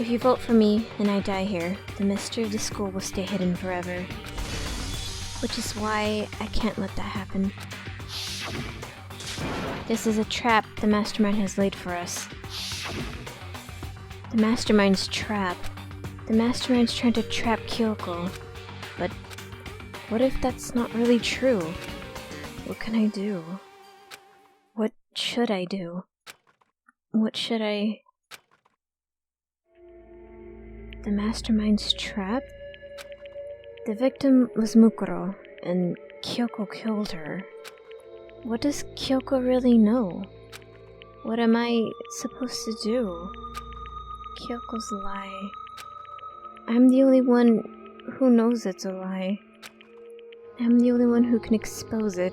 If you vote for me and I die here, the mystery of the school will stay hidden forever. Which is why I can't let that happen. This is a trap the Mastermind has laid for us. The Mastermind's trap. The Mastermind's trying to trap Kyoko. But what if that's not really true? What can I do? What should I do? What should I... The Mastermind's trap? The victim was Mukuro, and Kyoko killed her. What does Kyoko really know? What am I supposed to do? Kyoko's lie. I'm the only one who knows it's a lie. I'm the only one who can expose it.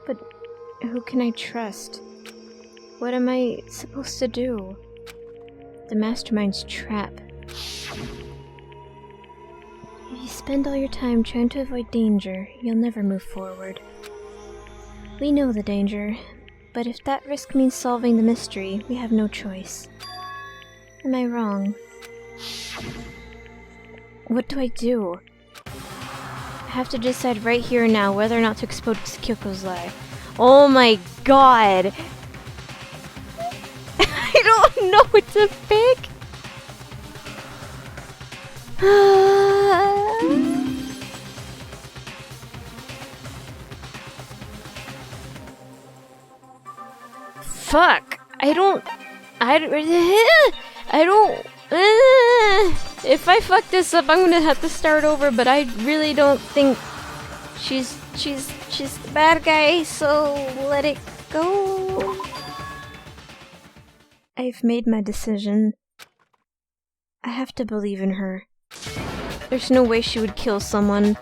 But who can I trust? What am I supposed to do? The Mastermind's trap. If you spend all your time trying to avoid danger, you'll never move forward. We know the danger, but if that risk means solving the mystery, we have no choice. Am I wrong? What do I do? I have to decide right here and now whether or not to expose Kyoko's lie. Oh my god! I don't know what to pick! Fuck! I don't... If I fuck this up, I'm gonna have to start over, but I really don't think she's the bad guy, so let it go. I've made my decision. I have to believe in her. There's no way she would kill someone.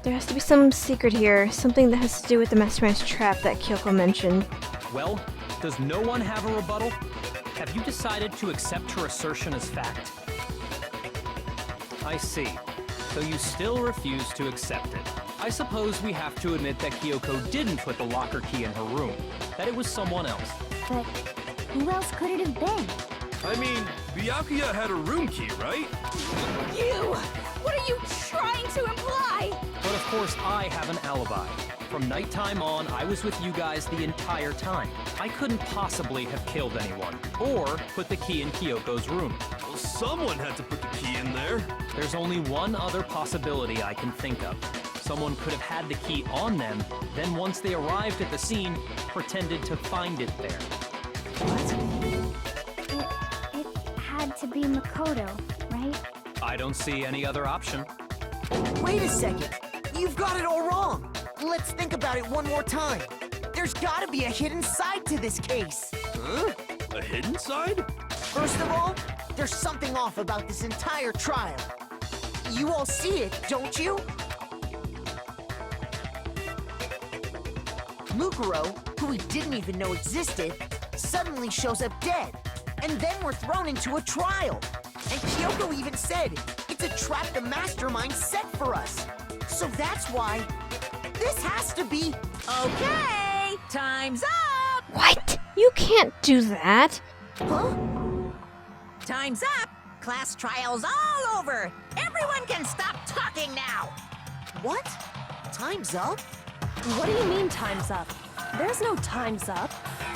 There has to be some secret here, something that has to do with the mastermind's trap that Kyoko mentioned. Well, does no one have a rebuttal? Have you decided to accept her assertion as fact? I see. So you still refuse to accept it. I suppose we have to admit that Kyoko didn't put the locker key in her room, that it was someone else. But who else could it have been? I mean, Byakuya had a room key, right? You! What are you trying to imply? But of course, I have an alibi. From nighttime on, I was with you guys the entire time. I couldn't possibly have killed anyone, or put the key in Kyoko's room. Well, someone had to put the key in there. There's only one other possibility I can think of. Someone could have had the key on them, then once they arrived at the scene, pretended to find it there. It had to be Makoto, right? I don't see any other option. Wait a second. You've got it all wrong. Let's think about it one more time. There's gotta be a hidden side to this case. Huh? A hidden side? First of all, there's something off about this entire trial. You all see it, don't you? Mukuro, who we didn't even know existed, suddenly shows up dead. And then we're thrown into a trial. And Kyoko even said, it's a trap the mastermind set for us. So that's why this has to be... Okay, time's up! What? You can't do that. Huh? Time's up! Class trial's all over! Everyone can stop talking now! What? Time's up? What do you mean time's up? There's no time's up.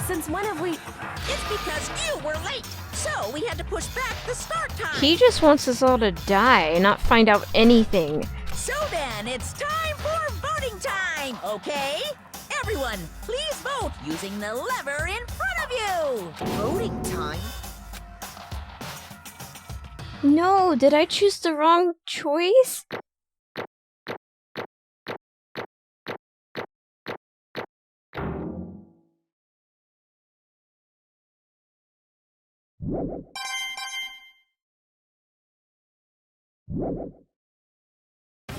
Since when have we... It's because you were late, so we had to push back the start time! He just wants us all to die, not find out anything. So then, it's time for voting time, okay? Everyone, please vote using the lever in front of you! Voting time? No, did I choose the wrong choice?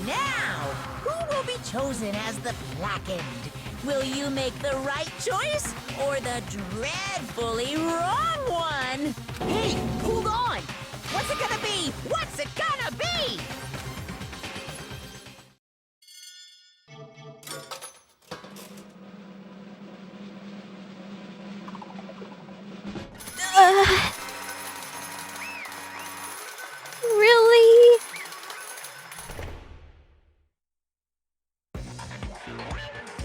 Now, who will be chosen as the blackened? Will you make the right choice or the dreadfully wrong one? Hey, hold on! What's it gonna be? What's it gonna be? Really?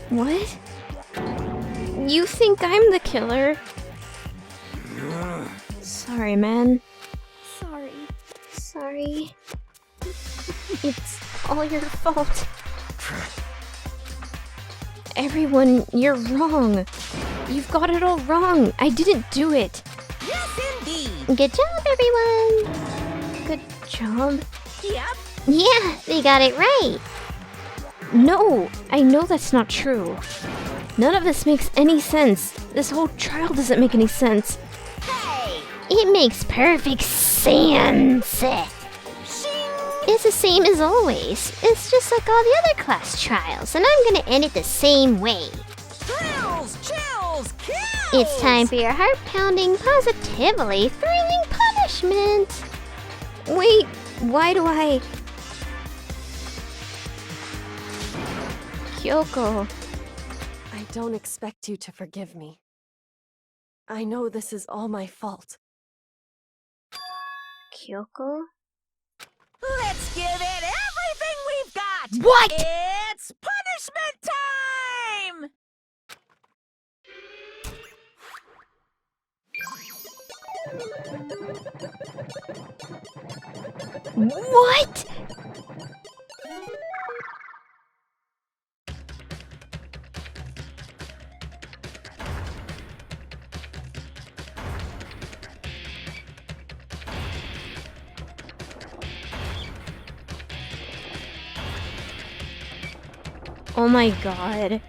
What? You think I'm the killer? Sorry, man. Sorry. It's all your fault. Everyone, you're wrong. You've got it all wrong. I didn't do it. Yes, indeed. Good job, everyone! Good job. Yep. Yeah, they got it right! No, I know that's not true. None of this makes any sense. This whole trial doesn't make any sense. Hey! It makes perfect sense! Shing! It's the same as always. It's just like all the other class trials, and I'm gonna end it the same way. Thrills, chills, kills! It's time for your heart-pounding, positively thrilling punishment! Wait, why do I... Kyoko. I don't expect you to forgive me. I know this is all my fault. Kyoko? Let's give it everything we've got! What? It's punishment time! What? Oh my god.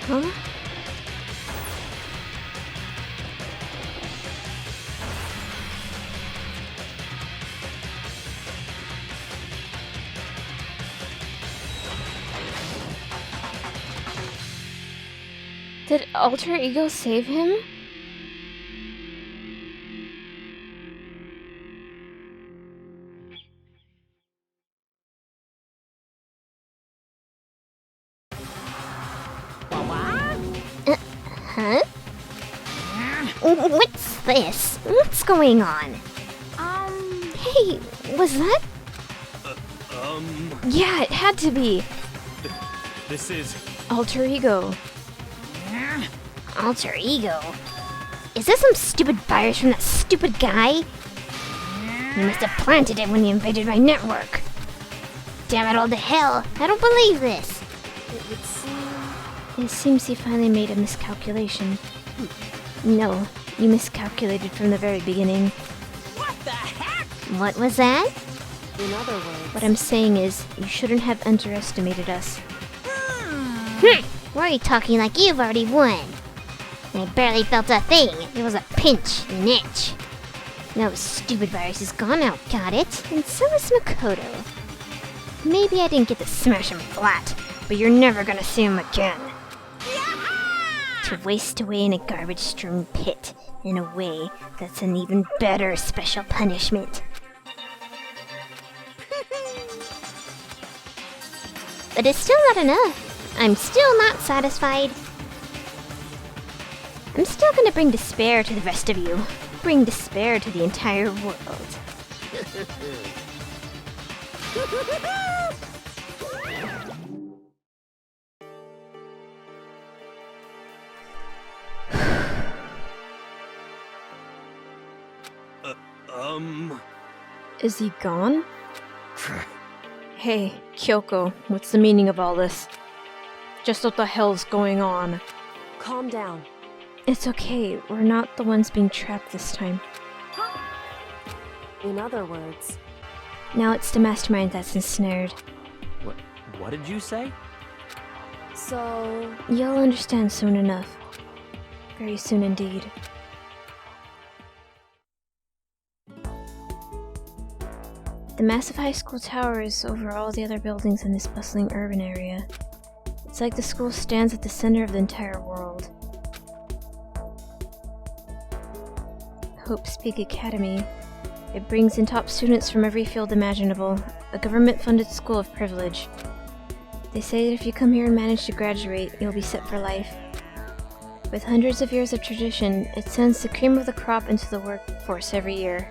Huh? Did Alter Ego save him? Huh? What's this? What's going on? Hey, was that? Yeah, it had to be. This is... Alter Ego. Alter Ego? Is this some stupid virus from that stupid guy? You must have planted it when you invaded my network. Damn it all to hell, I don't believe this. It would seem... It seems he finally made a miscalculation. No, you miscalculated from the very beginning. What was that? In other words... What I'm saying is, you shouldn't have underestimated us. Why are you talking like you've already won? I barely felt a thing. It was a pinch, an itch. No stupid virus is gone now, got it? And so is Makoto. Maybe I didn't get to smash him flat, but you're never gonna see him again. To waste away in a garbage-strewn pit, in a way that's an even better special punishment. But it's still not enough. I'm still not satisfied. I'm still gonna bring despair to the rest of you. Bring despair to the entire world. Is he gone? Hey, Kyoko, what's the meaning of all this? Just what the hell's going on? Calm down. It's okay, we're not the ones being trapped this time. In other words... Now it's the mastermind that's ensnared. What did you say? So... You'll understand soon enough. Very soon indeed. The massive high school tower is over all the other buildings in this bustling urban area. It's like the school stands at the center of the entire world. Hope's Peak Academy. It brings in top students from every field imaginable, a government-funded school of privilege. They say that if you come here and manage to graduate, you'll be set for life. With hundreds of years of tradition, it sends the cream of the crop into the workforce every year.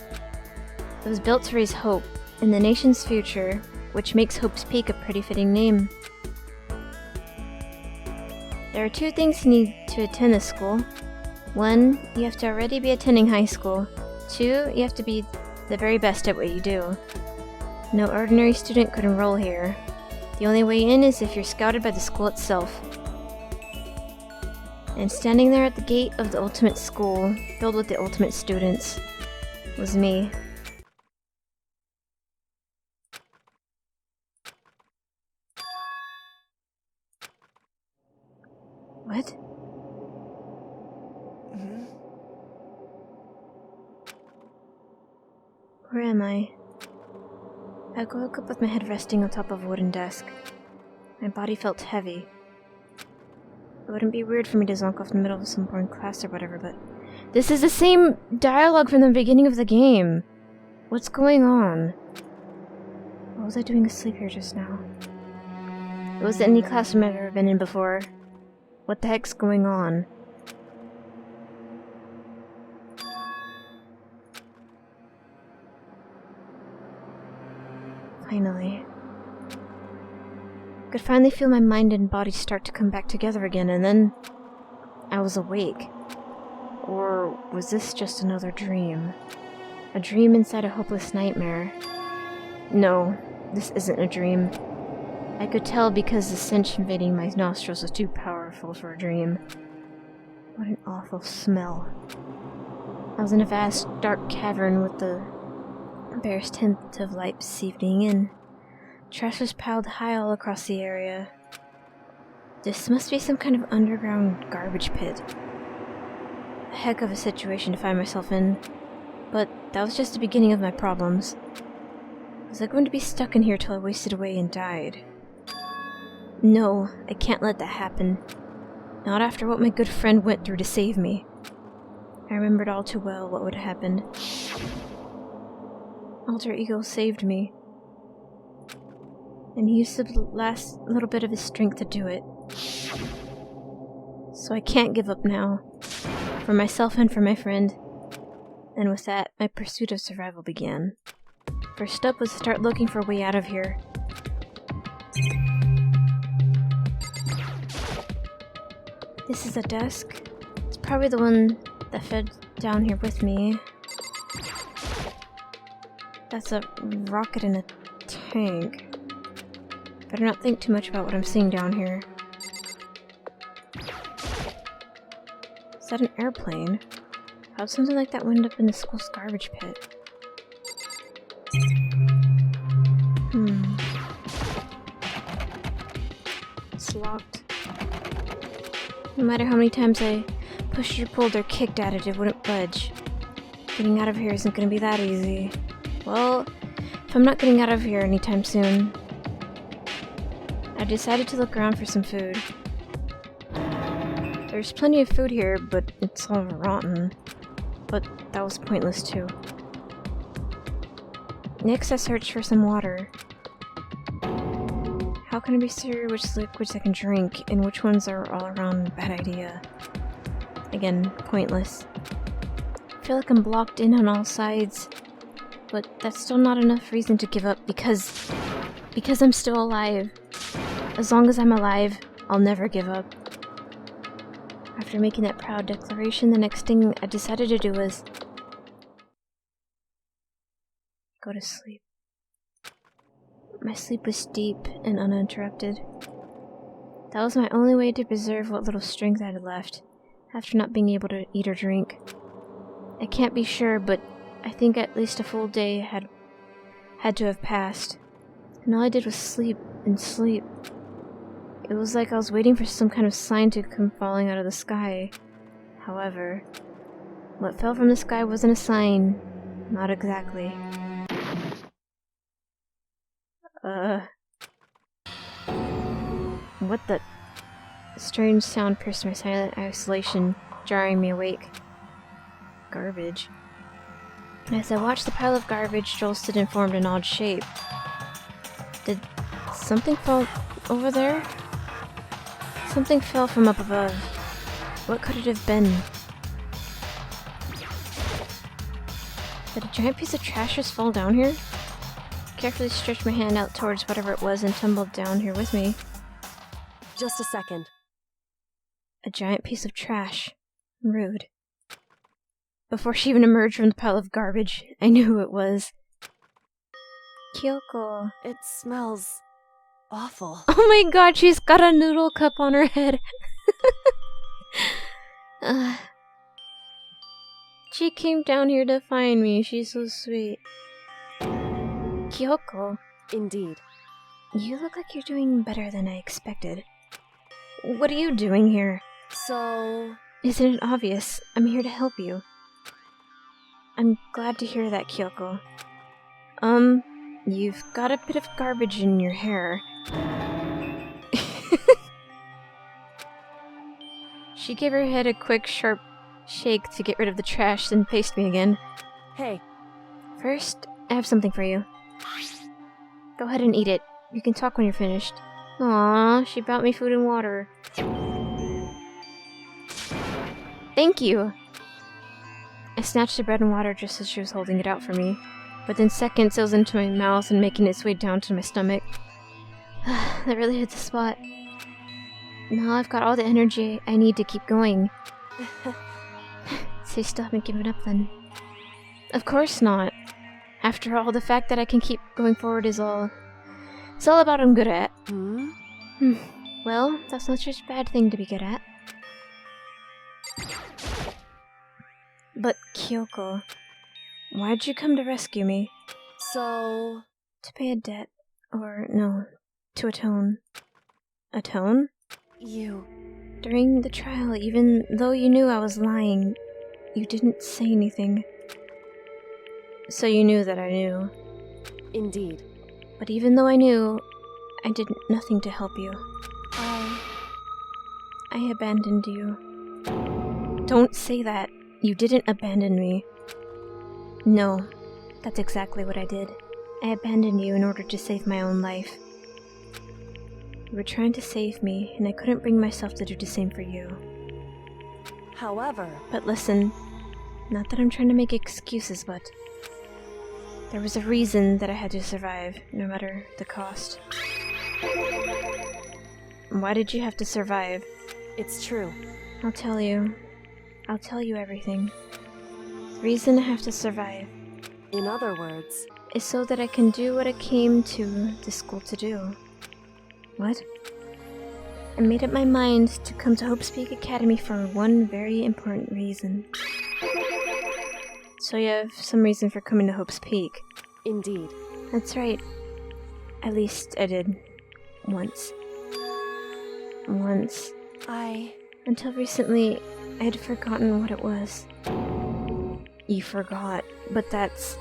It was built to raise hope in the nation's future, which makes Hope's Peak a pretty fitting name. There are two things you need to attend this school. One, you have to already be attending high school. Two, you have to be the very best at what you do. No ordinary student could enroll here. The only way in is if you're scouted by the school itself. And standing there at the gate of the ultimate school, filled with the ultimate students, was me. What? Where am I? I woke up with my head resting on top of a wooden desk. My body felt heavy, It wouldn't be weird for me to zonk off in the middle of some boring class or whatever, but... This is the same dialogue from the beginning of the game! What's going on? What was I doing asleep here just now? It wasn't any classroom I've ever been in before. What the heck's going on? Finally. I could finally feel my mind and body start to come back together again, and then... I was awake. Or was this just another dream? A dream inside a hopeless nightmare? No, this isn't a dream. I could tell because the stench invading my nostrils was too powerful for a dream. What an awful smell. I was in a vast, dark cavern with the barest hint of light seeping in. Trash was piled high all across the area. This must be some kind of underground garbage pit. A heck of a situation to find myself in. But that was just the beginning of my problems. Was I going to be stuck in here till I wasted away and died? No, I can't let that happen. Not after what my good friend went through to save me. I remembered all too well what would happen. Alter Ego saved me. And he used the last little bit of his strength to do it. So I can't give up now. For myself and for my friend. And with that, my pursuit of survival began. First up was to start looking for a way out of here. This is a desk. It's probably the one that fed down here with me. That's a rocket in a tank. Better not think too much about what I'm seeing down here. Is that an airplane? How'd something like that wind up in the school's garbage pit? It's locked. No matter how many times I pushed or pulled or kicked at it, it wouldn't budge. Getting out of here isn't gonna be that easy. Well, if I'm not getting out of here anytime soon, I decided to look around for some food. There's plenty of food here, but it's all rotten. But that was pointless too. Next I searched for some water. How can I be sure which liquids I can drink and which ones are all around a bad idea? Again, pointless. I feel like I'm blocked in on all sides, but that's still not enough reason to give up because I'm still alive. As long as I'm alive, I'll never give up. After making that proud declaration, the next thing I decided to do was go to sleep. My sleep was deep and uninterrupted. That was my only way to preserve what little strength I had left, after not being able to eat or drink. I can't be sure, but I think at least a full day had to have passed. And all I did was sleep and sleep. It was like I was waiting for some kind of sign to come falling out of the sky. However, what fell from the sky wasn't a sign. Not exactly. What the... A strange sound pierced my silent isolation, jarring me awake. Garbage. As I watched the pile of garbage jolted and formed an odd shape. Did something fall over there? Something fell from up above. What could it have been? Did a giant piece of trash just fall down here? Carefully stretched my hand out towards whatever it was and tumbled down here with me. Just a second. A giant piece of trash. Rude. Before she even emerged from the pile of garbage, I knew who it was. Kyoko. It smells awful. Oh my god, she's got a noodle cup on her head. She came down here to find me. She's so sweet. Kyoko. Indeed. You look like you're doing better than I expected. What are you doing here? So... Isn't it obvious? I'm here to help you. I'm glad to hear that, Kyoko. You've got a bit of garbage in your hair. She gave her head a quick, sharp shake to get rid of the trash, then faced me again. Hey, First, I have something for you. Go ahead and eat it. You can talk when you're finished. Aww, she brought me food and water. Thank you! I snatched the bread and water just as she was holding it out for me. Within seconds, it was into my mouth and making its way down to my stomach. That really hit the spot. Now I've got all the energy I need to keep going. So you still haven't given up then? Of course not. After all, the fact that I can keep going forward is all... It's all about what I'm good at. Well, that's not such a bad thing to be good at. But Kyoko, why'd you come to rescue me? so... To pay a debt. Or, no, to atone. Atone? You... During the trial, even though you knew I was lying, you didn't say anything. So you knew that I knew. Indeed. But even though I knew, I did nothing to help you. I abandoned you. Don't say that. You didn't abandon me. No, that's exactly what I did. I abandoned you in order to save my own life. You were trying to save me, and I couldn't bring myself to do the same for you. However... But listen, not that I'm trying to make excuses, but there was a reason that I had to survive, no matter the cost. Why did you have to survive? It's true. I'll tell you. I'll tell you everything. The reason I have to survive In other words... is so that I can do what I came to the school to do. What? I made up my mind to come to Hope's Peak Academy for one very important reason. So you have some reason for coming to Hope's Peak. Indeed. That's right. At least I did. Once. Until recently, I had forgotten what it was. You forgot, but that's...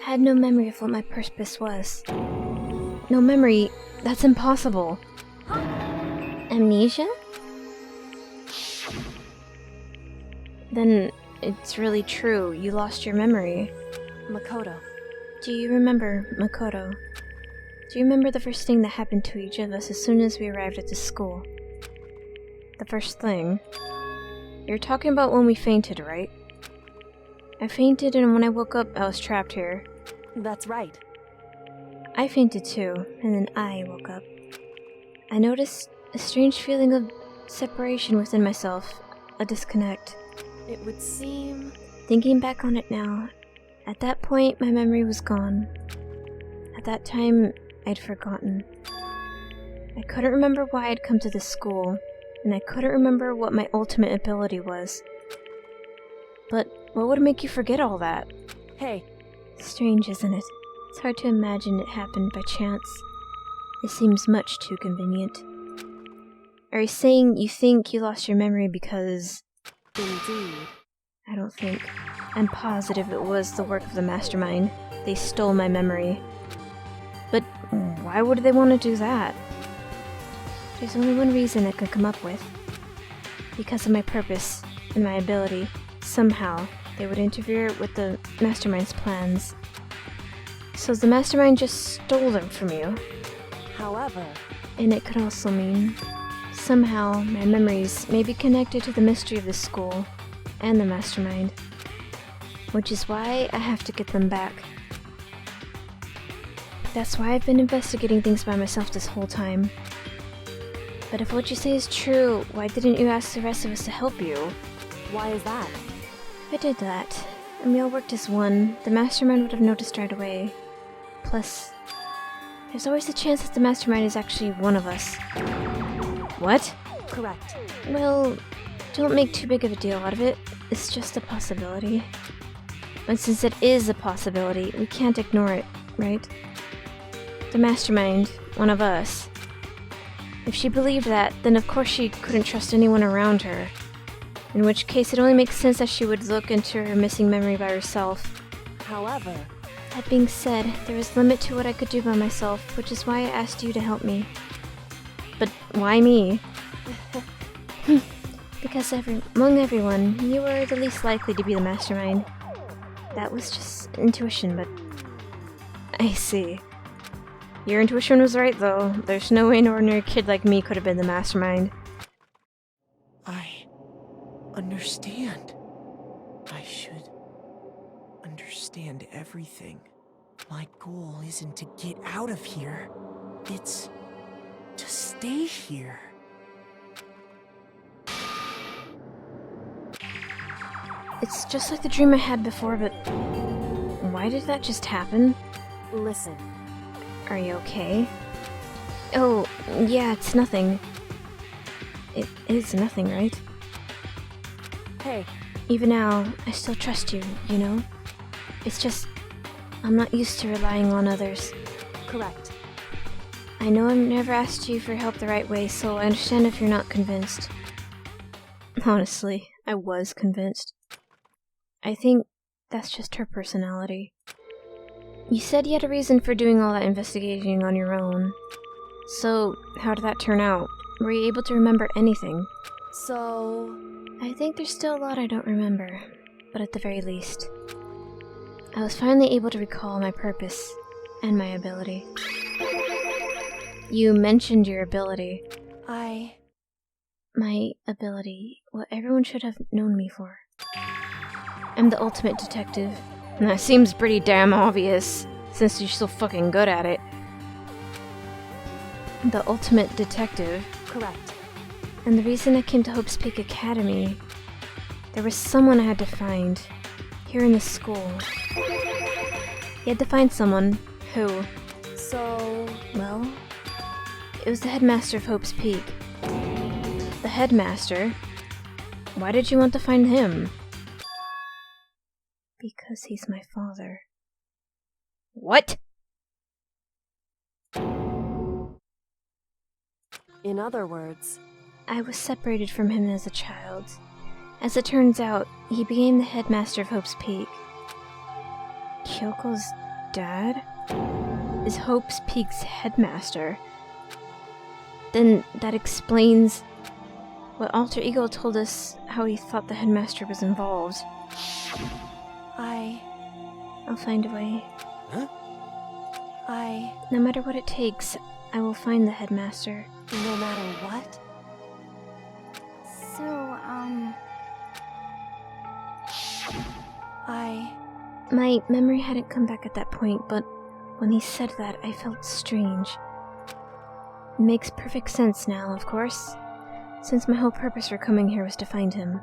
I had no memory of what my purpose was. No memory? That's impossible. Amnesia? Then it's really true. You lost your memory. Makoto. Do you remember, Makoto? Do you remember the first thing that happened to each of us as soon as we arrived at the school? The first thing? You're talking about when we fainted, right? I fainted, and when I woke up, I was trapped here. That's right. I fainted too, and then I woke up. I noticed a strange feeling of separation within myself, a disconnect. It would seem... Thinking back on it now, at that point my memory was gone. At that time, I'd forgotten. I couldn't remember why I'd come to this school, and I couldn't remember what my ultimate ability was. But what would make you forget all that? Hey, Strange, isn't it? It's hard to imagine it happened by chance. It seems much too convenient. Are you saying you think you lost your memory because... indeed. I don't think. I'm positive it was the work of the mastermind. They stole my memory. But why would they want to do that? There's only one reason I could come up with. Because of my purpose and my ability, somehow they would interfere with the mastermind's plans. So the mastermind just stole them from you. However... And it could also mean, somehow my memories may be connected to the mystery of the school and the mastermind. Which is why I have to get them back. That's why I've been investigating things by myself this whole time. But if what you say is true, why didn't you ask the rest of us to help you? Why is that? If I did that, and we all worked as one, the mastermind would have noticed right away. Plus, there's always a chance that the mastermind is actually one of us. What? Correct. Well, don't make too big of a deal out of it. It's just a possibility. But since it is a possibility, we can't ignore it, right? The mastermind, one of us. If she believed that, then of course she couldn't trust anyone around her. In which case it only makes sense that she would look into her missing memory by herself. However... That being said, there is a limit to what I could do by myself, which is why I asked you to help me. But why me? Because among everyone, you were the least likely to be the mastermind. That was just intuition, but... I see. Your intuition was right, though. There's no way an ordinary kid like me could have been the mastermind. I understand. I should understand everything. My goal isn't to get out of here. It's to stay here. It's just like the dream I had before, but... why did that just happen? Listen. Are you okay? Oh, yeah, it's nothing. It is nothing, right? Hey. Even now, I still trust you, you know? It's just... I'm not used to relying on others. Correct. I know I've never asked you for help the right way, so I understand if you're not convinced. Honestly, I was convinced. I think that's just her personality. You said you had a reason for doing all that investigating on your own. So, how did that turn out? Were you able to remember anything? So... I think there's still a lot I don't remember, but at the very least, I was finally able to recall my purpose and my ability. You mentioned your ability. My ability, what everyone should have known me for. I'm the ultimate detective. And that seems pretty damn obvious, since you're so fucking good at it. The ultimate detective. Correct. And the reason I came to Hope's Peak Academy, there was someone I had to find, here in the school. You had to find someone. Who? So... Well, it was the headmaster of Hope's Peak. The headmaster? Why did you want to find him? Because he's my father. What? In other words... I was separated from him as a child. As it turns out, he became the headmaster of Hope's Peak. Kyoko's dad is Hope's Peak's headmaster. Then that explains what Alter Ego told us, how he thought the headmaster was involved. I'll find a way. Huh? No matter what it takes, I will find the headmaster. No matter what? So, My memory hadn't come back at that point, but when he said that, I felt strange. It makes perfect sense now, of course, since my whole purpose for coming here was to find him.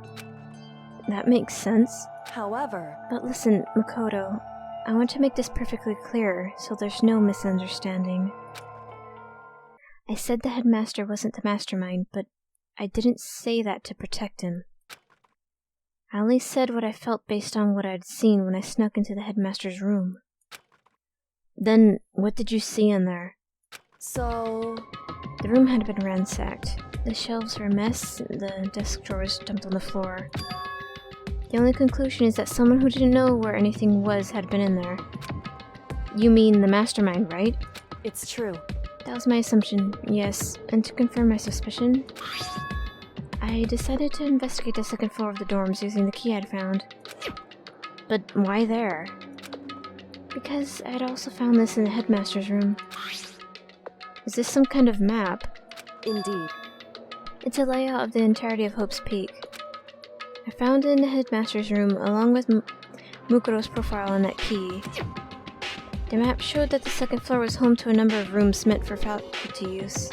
That makes sense. However... But listen, Makoto, I want to make this perfectly clear, so there's no misunderstanding. I said the headmaster wasn't the mastermind, but I didn't say that to protect him. I only said what I felt based on what I'd seen when I snuck into the headmaster's room. Then, what did you see in there? So... The room had been ransacked. The shelves were a mess, the desk drawers dumped on the floor. The only conclusion is that someone who didn't know where anything was had been in there. You mean the mastermind, right? It's true. That was my assumption, yes. And to confirm my suspicion, I decided to investigate the second floor of the dorms using the key I'd found. But why there? Because I'd also found this in the headmaster's room. Is this some kind of map? Indeed. It's a layout of the entirety of Hope's Peak. I found it in the headmaster's room along with Mukuro's profile and that key. The map showed that the second floor was home to a number of rooms meant for faculty use.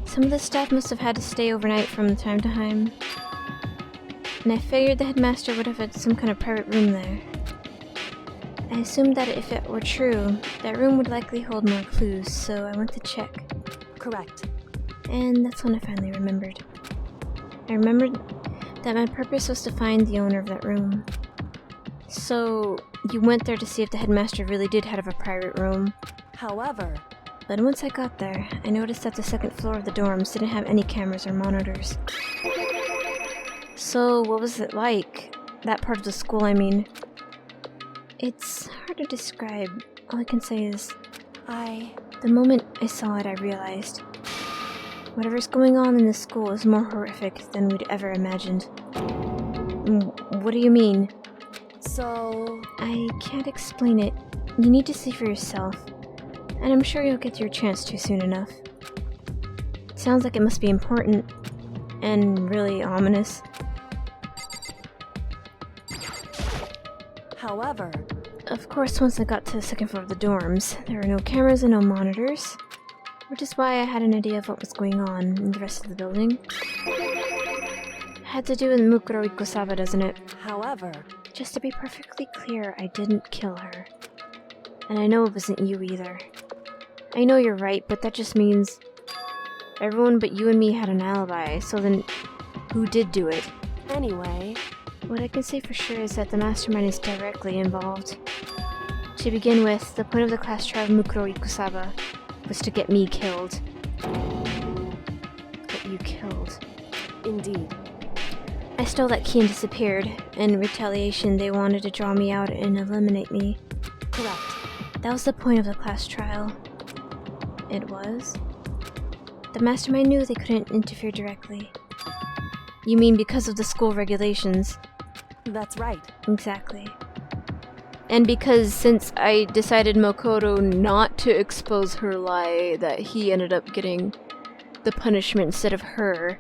Some of the staff must have had to stay overnight from time to time, and I figured the headmaster would have had some kind of private room there. I assumed that if it were true, that room would likely hold more clues, so I went to check. Correct. And that's when I finally remembered. I remembered that my purpose was to find the owner of that room. So, you went there to see if the headmaster really did have a private room. However... But once I got there, I noticed that the second floor of the dorms didn't have any cameras or monitors. So, what was it like? That part of the school, I mean. It's hard to describe. All I can say is... The moment I saw it, I realized... Whatever's going on in this school is more horrific than we'd ever imagined. What do you mean? So... I can't explain it. You need to see for yourself. And I'm sure you'll get your chance to soon enough. It sounds like it must be important. And really ominous. However... Of course, once I got to the second floor of the dorms, there were no cameras and no monitors. Which is why I had an idea of what was going on in the rest of the building. Had to do with Mukuro Ikosaba, doesn't it? However... Just to be perfectly clear, I didn't kill her. And I know it wasn't you either. I know you're right, but that just means... everyone but you and me had an alibi, so then... who did do it? Anyway... What I can say for sure is that the mastermind is directly involved. To begin with, the point of the class trial of Mukuro Ikosaba was to get me killed. Get you killed. Indeed. I stole that key and disappeared. In retaliation, they wanted to draw me out and eliminate me. Correct. That was the point of the class trial. It was? The mastermind knew they couldn't interfere directly. You mean because of the school regulations? That's right. Exactly. And because since I decided Makoto not to expose her lie, that he ended up getting the punishment instead of her.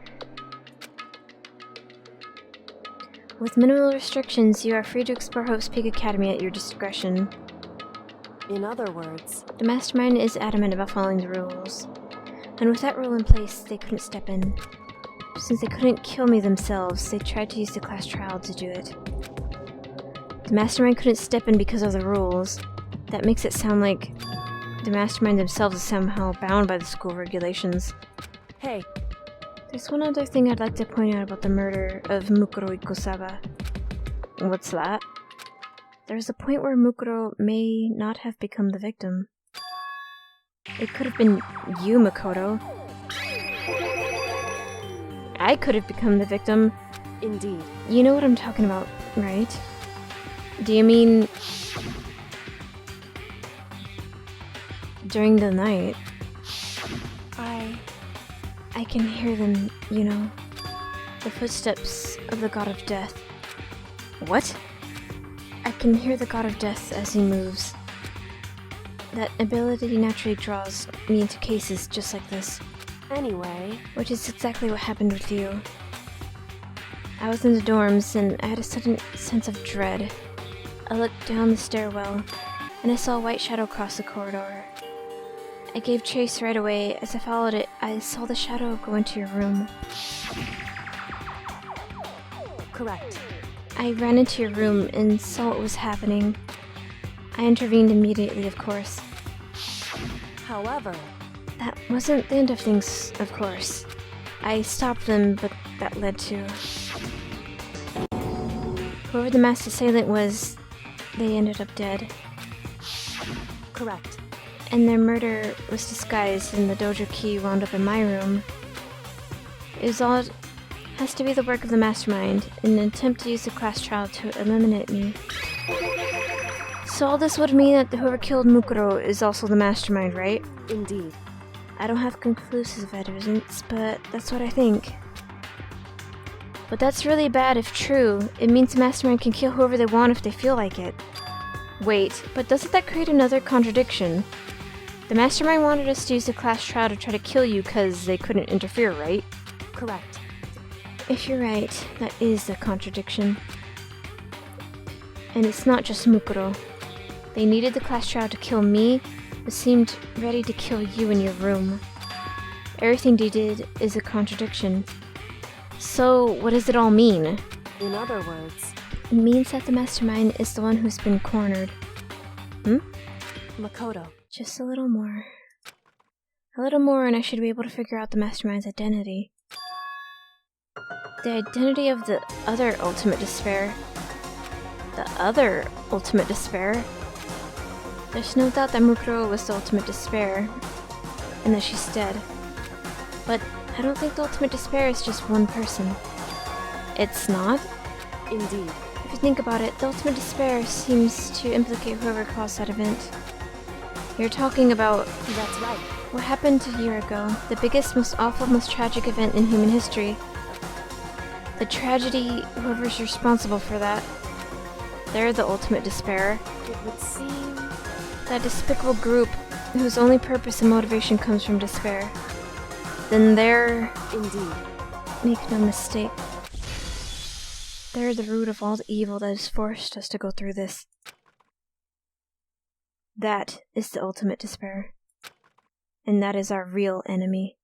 With minimal restrictions, you are free to explore Hope's Peak Academy at your discretion. In other words... The mastermind is adamant about following the rules. And with that rule in place, they couldn't step in. Since they couldn't kill me themselves, they tried to use the class trial to do it. The mastermind couldn't step in because of the rules. That makes it sound like the mastermind themselves is somehow bound by the school regulations. Hey. There's one other thing I'd like to point out about the murder of Mukuro Ikosaba. What's that? There's a point where Mukuro may not have become the victim. It could have been you, Makoto. I could have become the victim. Indeed. You know what I'm talking about, right? Do you mean... during the night? I can hear them, you know. The footsteps of the god of death. What? I can hear the god of death as he moves. That ability naturally draws me into cases just like this. Anyway... Which is exactly what happened with you. I was in the dorms and I had a sudden sense of dread. I looked down the stairwell and I saw a white shadow cross the corridor. I gave chase right away. As I followed it, I saw the shadow go into your room. Correct. I ran into your room and saw what was happening. I intervened immediately, of course. However... That wasn't the end of things, of course. I stopped them, but that led to... Whoever the masked assailant was, they ended up dead. Correct. And their murder was disguised and the dojo key wound up in my room. Has to be the work of the mastermind in an attempt to use the class trial to eliminate me. So all this would mean that whoever killed Mukuro is also the mastermind, right? Indeed. I don't have conclusive evidence, but that's what I think. But that's really bad if true. It means the mastermind can kill whoever they want if they feel like it. Wait, but doesn't that create another contradiction? The mastermind wanted us to use the class trial to try to kill you because they couldn't interfere, right? Correct. If you're right, that is a contradiction. And it's not just Mukuro. They needed the class trial to kill me, but seemed ready to kill you in your room. Everything they did is a contradiction. So, what does it all mean? In other words... It means that the mastermind is the one who's been cornered. Makoto. Just a little more. A little more and I should be able to figure out the mastermind's identity. The identity of the other ultimate despair. The other ultimate despair? There's no doubt that Mukuro was the ultimate despair, and that she's dead. But I don't think the ultimate despair is just one person. It's not? Indeed. If you think about it, the ultimate despair seems to implicate whoever caused that event. You're talking about... That's right. What happened a year ago, the biggest, most awful, most tragic event in human history. The tragedy, whoever's responsible for that, they're the ultimate despair. It would seem... That despicable group whose only purpose and motivation comes from despair. Then they're... Indeed. Make no mistake. They're the root of all the evil that has forced us to go through this. That is the ultimate despair. And that is our real enemy.